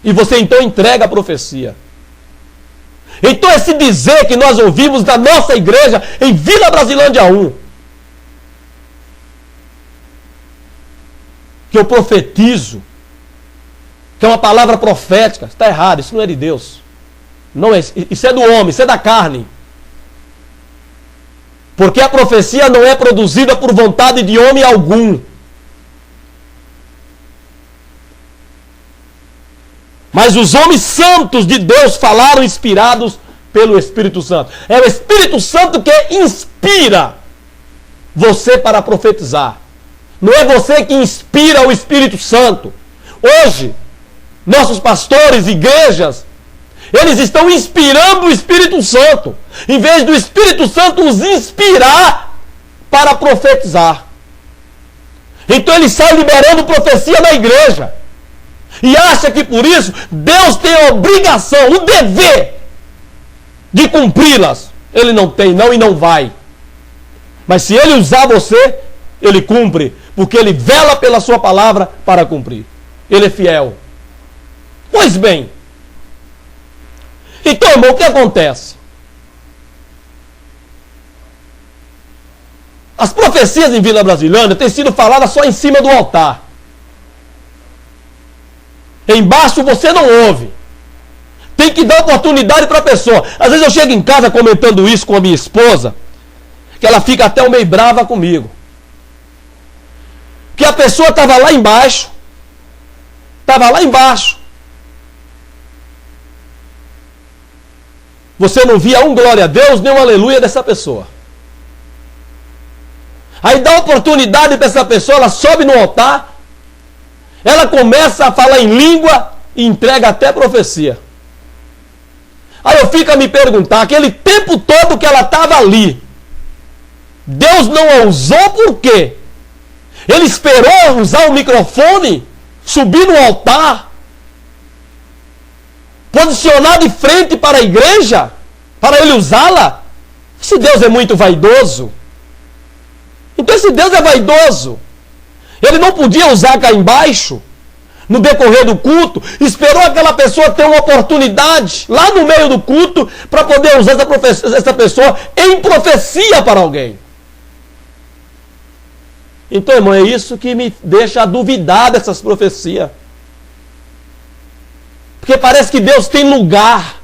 E você então entrega a profecia. Então esse dizer que nós ouvimos da nossa igreja em Vila Brasilândia 1, que eu profetizo, que é uma palavra profética, está errado, isso não é de Deus. Não é, isso é do homem, isso é da carne. Porque a profecia não é produzida por vontade de homem algum. Mas os homens santos de Deus falaram inspirados pelo Espírito Santo. É o Espírito Santo que inspira você para profetizar. Não é você que inspira o Espírito Santo. Hoje, nossos pastores, igrejas, eles estão inspirando o Espírito Santo, em vez do Espírito Santo os inspirar para profetizar. Então eles saem liberando profecia na igreja. E acha que por isso Deus tem a obrigação, o dever de cumpri-las. Ele não tem não e não vai. Mas se Ele usar você, Ele cumpre. Porque Ele vela pela sua palavra para cumprir. Ele é fiel. Pois bem. Então, irmão, o que acontece? As profecias em Vila Brasilândia têm sido faladas só em cima do altar. Embaixo você não ouve. Tem que dar oportunidade para a pessoa. Às vezes eu chego em casa comentando isso com a minha esposa, que ela fica até meio brava comigo. Que a pessoa estava lá embaixo. Você não via um glória a Deus, nem um aleluia dessa pessoa. Aí dá oportunidade para essa pessoa, ela sobe no altar, ela começa a falar em língua e entrega até profecia. Aí eu fico a me perguntar, aquele tempo todo que ela estava ali, Deus não a usou por quê? Ele esperou usar o microfone, subir no altar, posicionar de frente para a igreja, para ele usá-la? Esse Deus é muito vaidoso. Então esse Deus é vaidoso. Ele não podia usar cá embaixo, no decorrer do culto, esperou aquela pessoa ter uma oportunidade, lá no meio do culto, para poder usar essa pessoa em profecia para alguém. Então, irmão, é isso que me deixa a duvidar dessas profecias. Porque parece que Deus tem lugar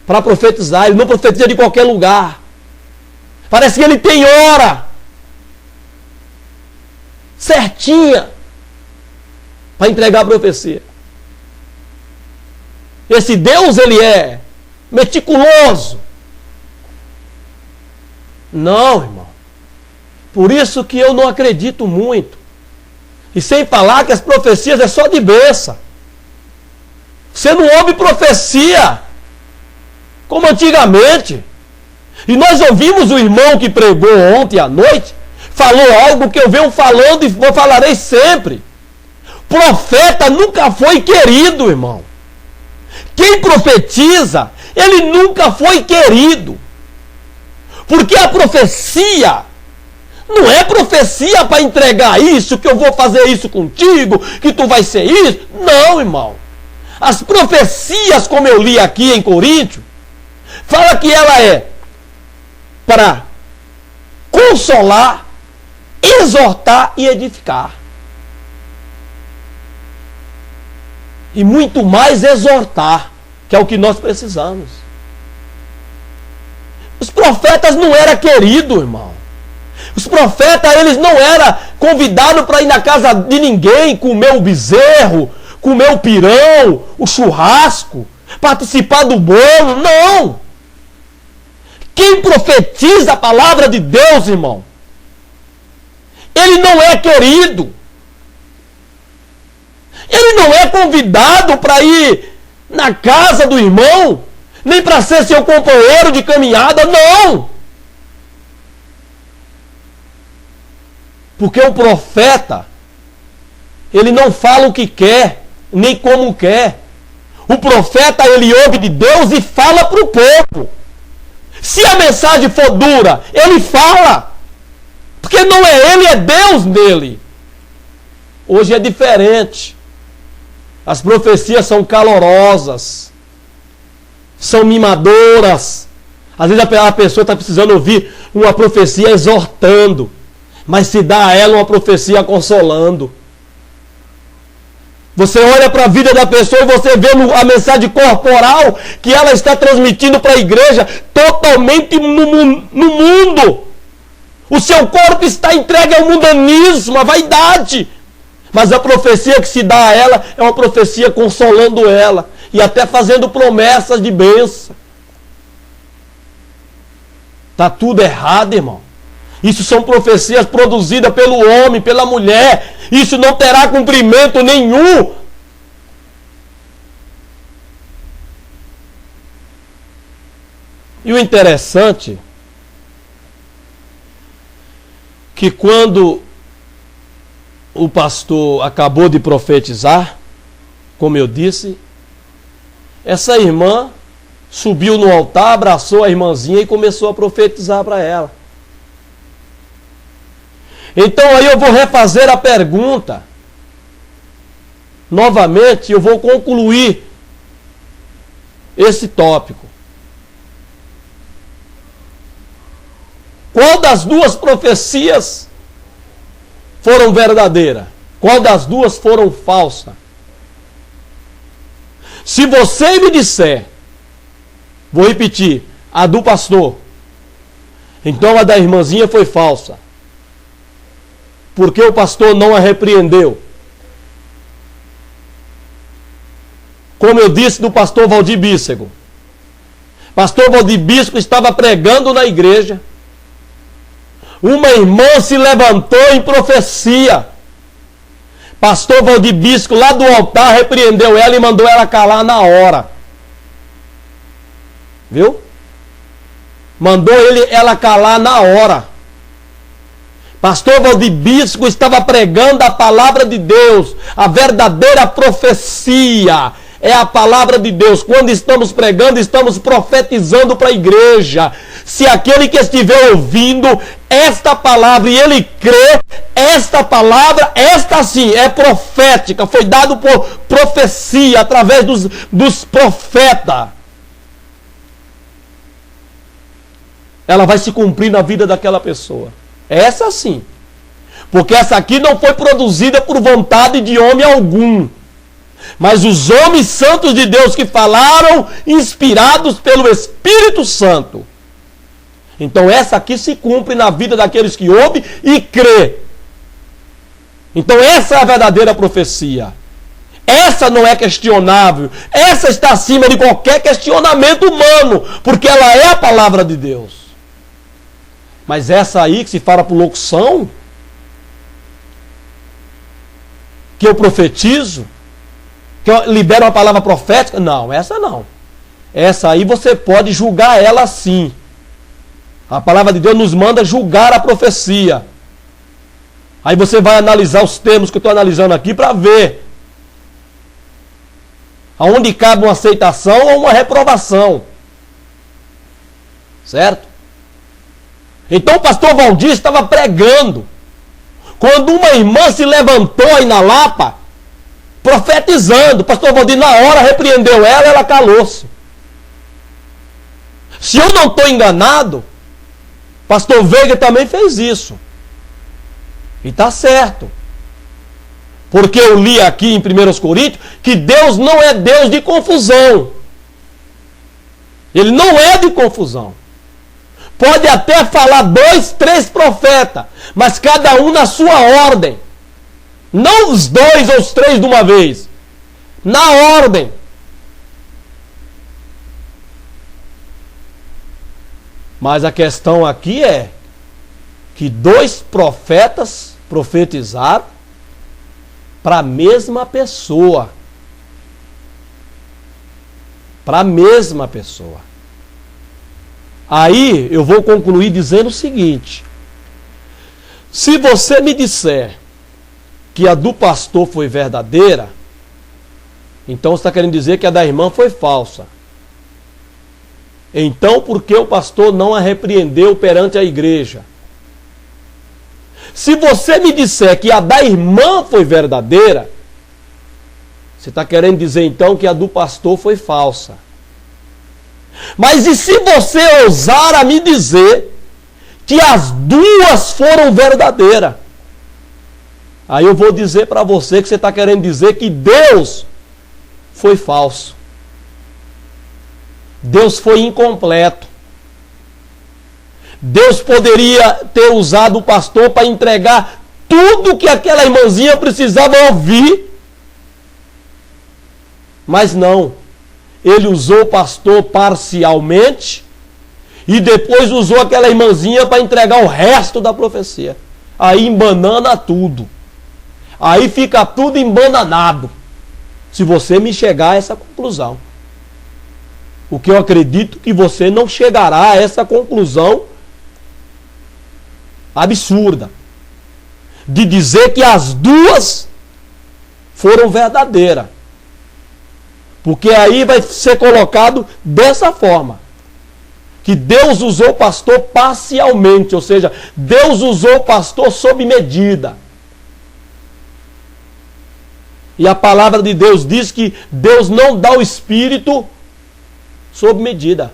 para profetizar. Ele não profetiza de qualquer lugar. Parece que ele tem hora certinha para entregar a profecia. Esse Deus, ele é meticuloso. Não, irmão. Por isso que eu não acredito muito. E sem falar que as profecias é só de bênção. Você não ouve profecia como antigamente. E nós ouvimos o irmão que pregou ontem à noite, falou algo que eu venho falando e falarei sempre. Profeta nunca foi querido, irmão. Quem profetiza, ele nunca foi querido. Porque a profecia não é profecia para entregar isso, que eu vou fazer isso contigo, que tu vai ser isso. Não, irmão. As profecias, como eu li aqui em Coríntios, fala que ela é para consolar, exortar e edificar. E muito mais exortar, que é o que nós precisamos. Os profetas não eram queridos, irmão. Os profetas, eles não eram convidados para ir na casa de ninguém, comer o bezerro, comer o pirão, o churrasco, participar do bolo. Não! Quem profetiza a palavra de Deus, irmão, ele não é querido. Ele não é convidado para ir na casa do irmão, nem para ser seu companheiro de caminhada, não. Porque o profeta, ele não fala o que quer, nem como quer. O profeta, ele ouve de Deus e fala para o povo. Se a mensagem for dura, ele fala. Porque não é ele, é Deus nele. Hoje é diferente. As profecias são calorosas, são mimadoras. Às vezes a pessoa está precisando ouvir uma profecia exortando, mas se dá a ela uma profecia consolando. Você olha para a vida da pessoa e você vê a mensagem corporal que ela está transmitindo para a igreja totalmente no mundo. O seu corpo está entregue ao mundanismo, à vaidade. Mas a profecia que se dá a ela é uma profecia consolando ela e até fazendo promessas de bênção. Está tudo errado, irmão. Isso são profecias produzidas pelo homem, pela mulher. Isso não terá cumprimento nenhum. E o interessante que quando o pastor acabou de profetizar, como eu disse, essa irmã subiu no altar, abraçou a irmãzinha e começou a profetizar para ela. Então aí eu vou refazer a pergunta. Novamente eu vou concluir esse tópico. Qual das duas profecias foram verdadeiras? Qual das duas foram falsas? Se você me disser, vou repetir, a do pastor, então a da irmãzinha foi falsa. Porque o pastor não a repreendeu. Como eu disse do pastor Valdir Bíssego. Pastor Valdir Bíssego estava pregando na igreja. Uma irmã se levantou em profecia. Pastor Valdir Bíssego lá do altar repreendeu ela e mandou ela calar na hora. Viu? Mandou ela calar na hora. Pastor Valdir Bíssego estava pregando a palavra de Deus, a verdadeira profecia. É a palavra de Deus. Quando estamos pregando, estamos profetizando para a igreja. Se aquele que estiver ouvindo esta palavra e ele crê, esta palavra, esta sim, é profética. Foi dado por profecia através dos profetas. Ela vai se cumprir na vida daquela pessoa. Essa sim. Porque essa aqui não foi produzida por vontade de homem algum. Mas os homens santos de Deus que falaram, inspirados pelo Espírito Santo. Então essa aqui se cumpre na vida daqueles que ouvem e crê. Então essa é a verdadeira profecia. Essa não é questionável. Essa está acima de qualquer questionamento humano. Porque ela é a palavra de Deus. Mas essa aí que se fala por locução, que eu profetizo, que eu libero uma palavra profética, não, essa não. Essa aí você pode julgar ela sim. A palavra de Deus nos manda julgar a profecia. Aí você vai analisar os termos que eu estou analisando aqui para ver aonde cabe uma aceitação ou uma reprovação. Certo? Então o pastor Valdir estava pregando. Quando uma irmã se levantou aí na Lapa, profetizando, o pastor Valdir na hora repreendeu ela calou-se. Se eu não estou enganado, pastor Veiga também fez isso. E está certo. Porque eu li aqui em 1 Coríntios que Deus não é Deus de confusão. Ele não é de confusão. Pode até falar 2, 3 profetas, mas cada um na sua ordem. Não os 2 ou os 3 de uma vez. Na ordem. Mas a questão aqui é que 2 profetas profetizaram para a mesma pessoa. Para a mesma pessoa. Aí eu vou concluir dizendo o seguinte: se você me disser que a do pastor foi verdadeira, então você está querendo dizer que a da irmã foi falsa. Então por que o pastor não a repreendeu perante a igreja? Se você me disser que a da irmã foi verdadeira, você está querendo dizer então que a do pastor foi falsa. Mas e se você ousar a me dizer que as duas foram verdadeiras? Aí eu vou dizer para você que você está querendo dizer que Deus foi falso. Deus foi incompleto. Deus poderia ter usado o pastor para entregar tudo que aquela irmãzinha precisava ouvir. Mas não. Ele usou o pastor parcialmente e depois usou aquela irmãzinha para entregar o resto da profecia. Aí embanana tudo. Aí fica tudo embananado. Se você me chegar a essa conclusão. O que eu acredito que você não chegará a essa conclusão absurda. De dizer que as duas foram verdadeiras. Porque aí vai ser colocado dessa forma. Que Deus usou o pastor parcialmente. Ou seja, Deus usou o pastor sob medida. E a palavra de Deus diz que Deus não dá o Espírito sob medida.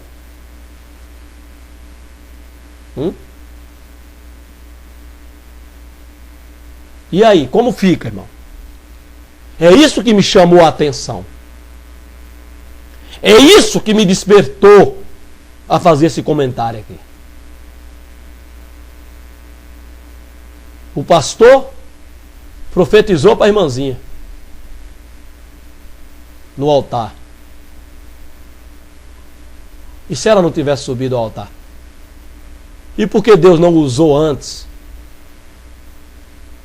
E aí, como fica, irmão? É isso que me chamou a atenção. É isso que me despertou a fazer esse comentário aqui. O pastor profetizou para a irmãzinha no altar. E se ela não tivesse subido ao altar? E por que Deus não usou antes?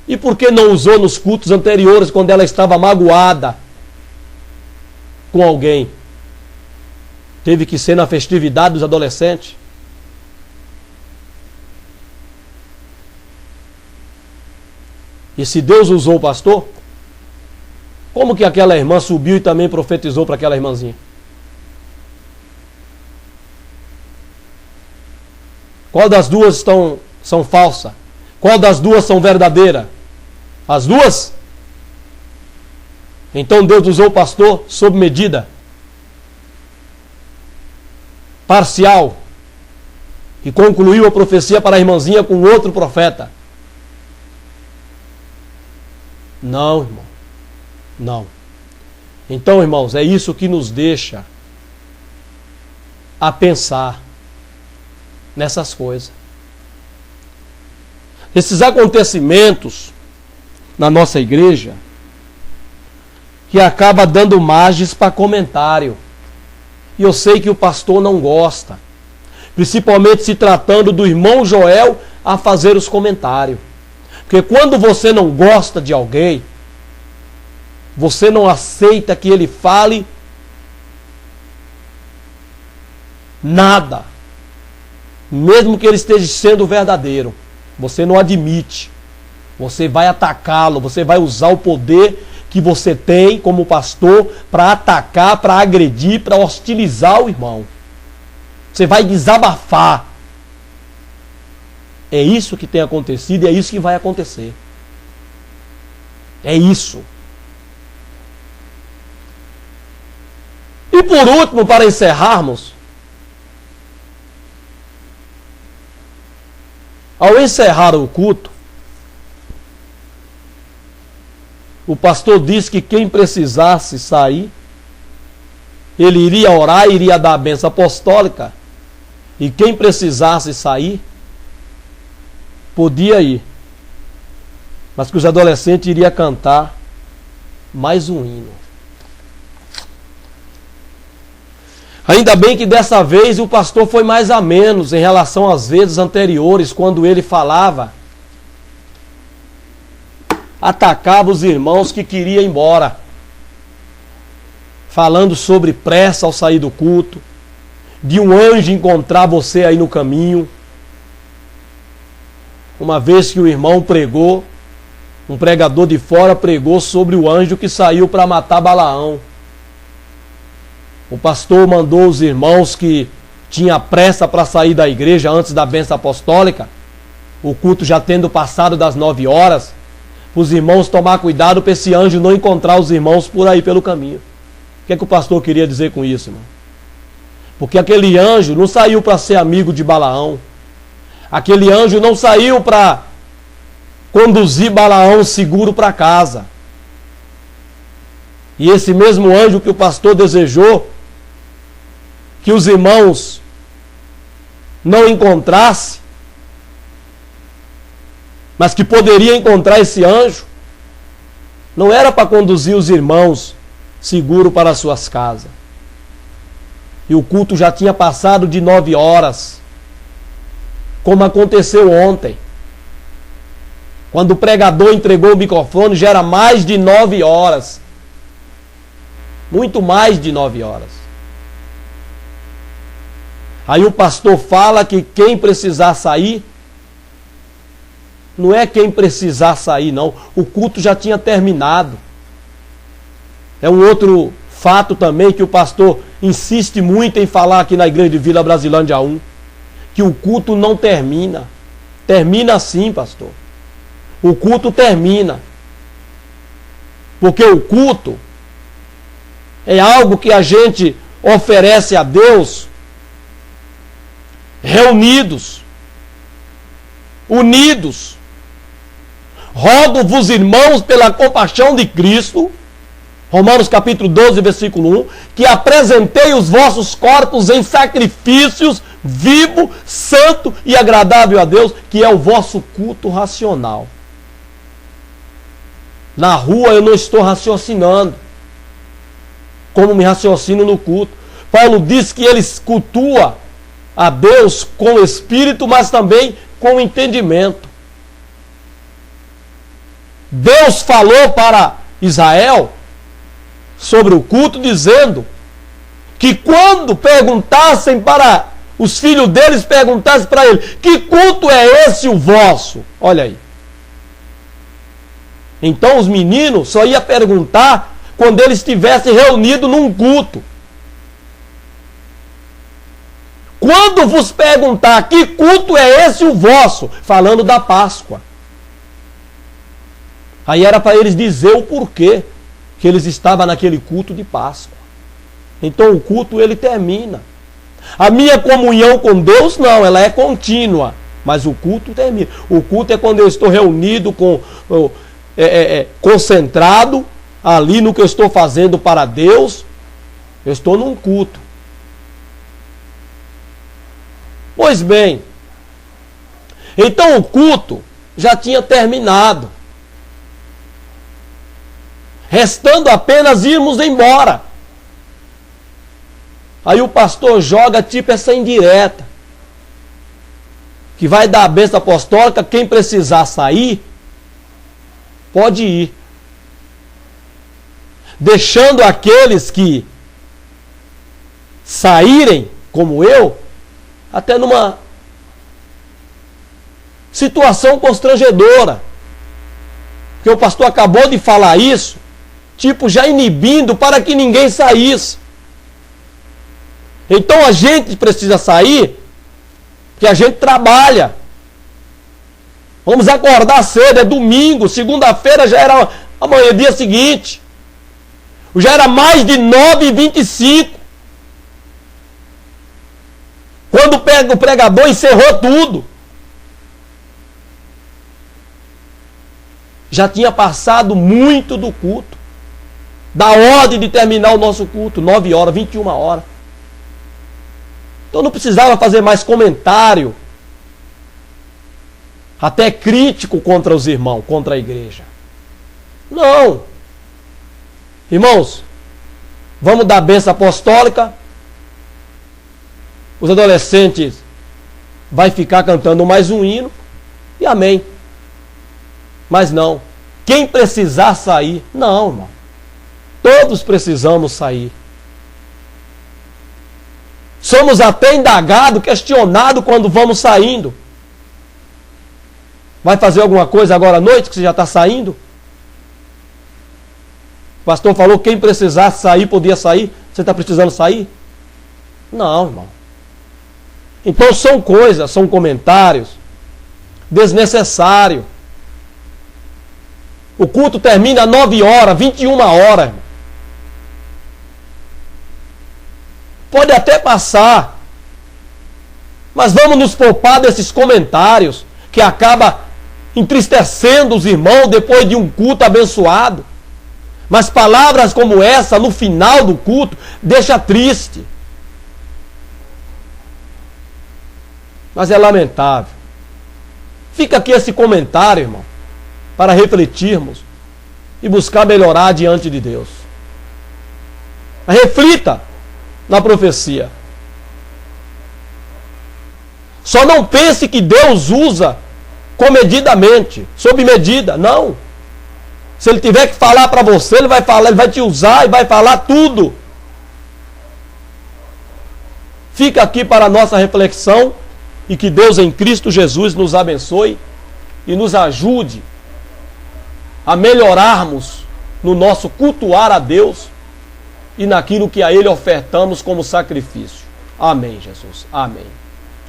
E por que não usou nos cultos anteriores, quando ela estava magoada com alguém? Teve que ser na festividade dos adolescentes. E se Deus usou o pastor, como que aquela irmã subiu e também profetizou para aquela irmãzinha? Qual das duas são falsas? Qual das duas são verdadeiras? As duas? Então Deus usou o pastor sob medida, parcial, e concluiu a profecia para a irmãzinha com outro profeta. Não, irmão. Não. Então, irmãos, é isso que nos deixa a pensar nessas coisas. Esses acontecimentos na nossa igreja que acaba dando margens para comentário. E eu sei que o pastor não gosta, principalmente se tratando do irmão Joel a fazer os comentários. Porque quando você não gosta de alguém, você não aceita que ele fale nada, mesmo que ele esteja sendo verdadeiro, você não admite. Você vai atacá-lo, você vai usar o poder que você tem como pastor para atacar, para agredir, para hostilizar o irmão. Você vai desabafar. É isso que tem acontecido e é isso que vai acontecer. É isso. E por último, para encerrarmos, ao encerrar o culto, o pastor disse que quem precisasse sair, ele iria orar, iria dar a bênção apostólica, e quem precisasse sair, podia ir. Mas que os adolescentes iriam cantar mais um hino. Ainda bem que dessa vez o pastor foi mais a menos em relação às vezes anteriores, quando ele falava, atacava os irmãos que queriam ir embora, falando sobre pressa ao sair do culto, de um anjo encontrar você aí no caminho. Uma vez que o irmão pregou, um pregador de fora pregou sobre o anjo que saiu para matar Balaão. O pastor mandou os irmãos que tinham pressa para sair da igreja antes da bênção apostólica, o culto já tendo passado das 9 horas, para os irmãos tomar cuidado para esse anjo não encontrar os irmãos por aí pelo caminho. O que é que o pastor queria dizer com isso, irmão? Porque aquele anjo não saiu para ser amigo de Balaão. Aquele anjo não saiu para conduzir Balaão seguro para casa. E esse mesmo anjo que o pastor desejou que os irmãos não encontrassem, mas que poderia encontrar esse anjo, não era para conduzir os irmãos seguro para as suas casas. E o culto já tinha passado de 9 horas, como aconteceu ontem. Quando o pregador entregou o microfone, já era mais de 9 horas. Muito mais de 9 horas. Aí o pastor fala que quem precisar sair, não é quem precisar sair, não. O culto já tinha terminado. É um outro fato também que o pastor insiste muito em falar aqui na igreja de Vila Brasilândia 1. Que o culto não termina. Termina assim, pastor. O culto termina. Porque o culto é algo que a gente oferece a Deus reunidos, unidos, rogo-vos, irmãos, pela compaixão de Cristo, Romanos capítulo 12, versículo 1, que apresentei os vossos corpos em sacrifícios vivo, santo e agradável a Deus, que é o vosso culto racional. Na rua eu não estou raciocinando como me raciocino no culto. Paulo diz que ele cultua a Deus com o espírito, mas também com o entendimento. Deus falou para Israel sobre o culto, dizendo que quando perguntassem para os filhos deles, perguntassem para ele: que culto é esse o vosso? Olha aí. Então os meninos só iam perguntar quando eles estivessem reunidos num culto. Quando vos perguntar que culto é esse o vosso, falando da Páscoa. Aí era para eles dizer o porquê que eles estavam naquele culto de Páscoa. Então o culto ele termina. A minha comunhão com Deus não, ela é contínua, mas o culto termina. O culto é quando eu estou reunido concentrado ali no que eu estou fazendo para Deus. Eu estou num culto. Pois bem, então o culto já tinha terminado, restando apenas irmos embora. Aí o pastor joga tipo essa indireta, que vai dar a bênção apostólica: quem precisar sair, pode ir. Deixando aqueles que saírem, como eu, até numa situação constrangedora. Porque o pastor acabou de falar isso, tipo já inibindo para que ninguém saísse. Então a gente precisa sair, porque a gente trabalha. Vamos acordar cedo, é domingo, segunda-feira já era amanhã, dia seguinte. Já era mais de 9h25. Quando o pregador encerrou tudo. Já tinha passado muito do culto. Da ordem de terminar o nosso culto, 9 horas, 21 horas. Então não precisava fazer mais comentário, até crítico contra os irmãos, contra a igreja. Não. Irmãos, vamos dar a bênção apostólica. Os adolescentes vai ficar cantando mais um hino e amém. Mas não, quem precisar sair, não, irmão. Todos precisamos sair. Somos até indagados, questionados quando vamos saindo. Vai fazer alguma coisa agora à noite que você já está saindo? O pastor falou que quem precisar sair, podia sair. Você está precisando sair? Não, irmão. Então são coisas, são comentários desnecessários. O culto termina às 9 horas, 21 horas. Pode até passar, mas vamos nos poupar desses comentários que acaba entristecendo os irmãos depois de um culto abençoado. Mas palavras como essa no final do culto deixa triste. Mas é lamentável. Fica aqui esse comentário, irmão, para refletirmos e buscar melhorar diante de Deus. Reflita na profecia. Só não pense que Deus usa comedidamente, sob medida. Não. Se Ele tiver que falar para você, Ele vai falar, Ele vai te usar e vai falar tudo. Fica aqui para a nossa reflexão e que Deus em Cristo Jesus nos abençoe e nos ajude a melhorarmos no nosso cultuar a Deus e naquilo que a Ele ofertamos como sacrifício. Amém, Jesus. Amém.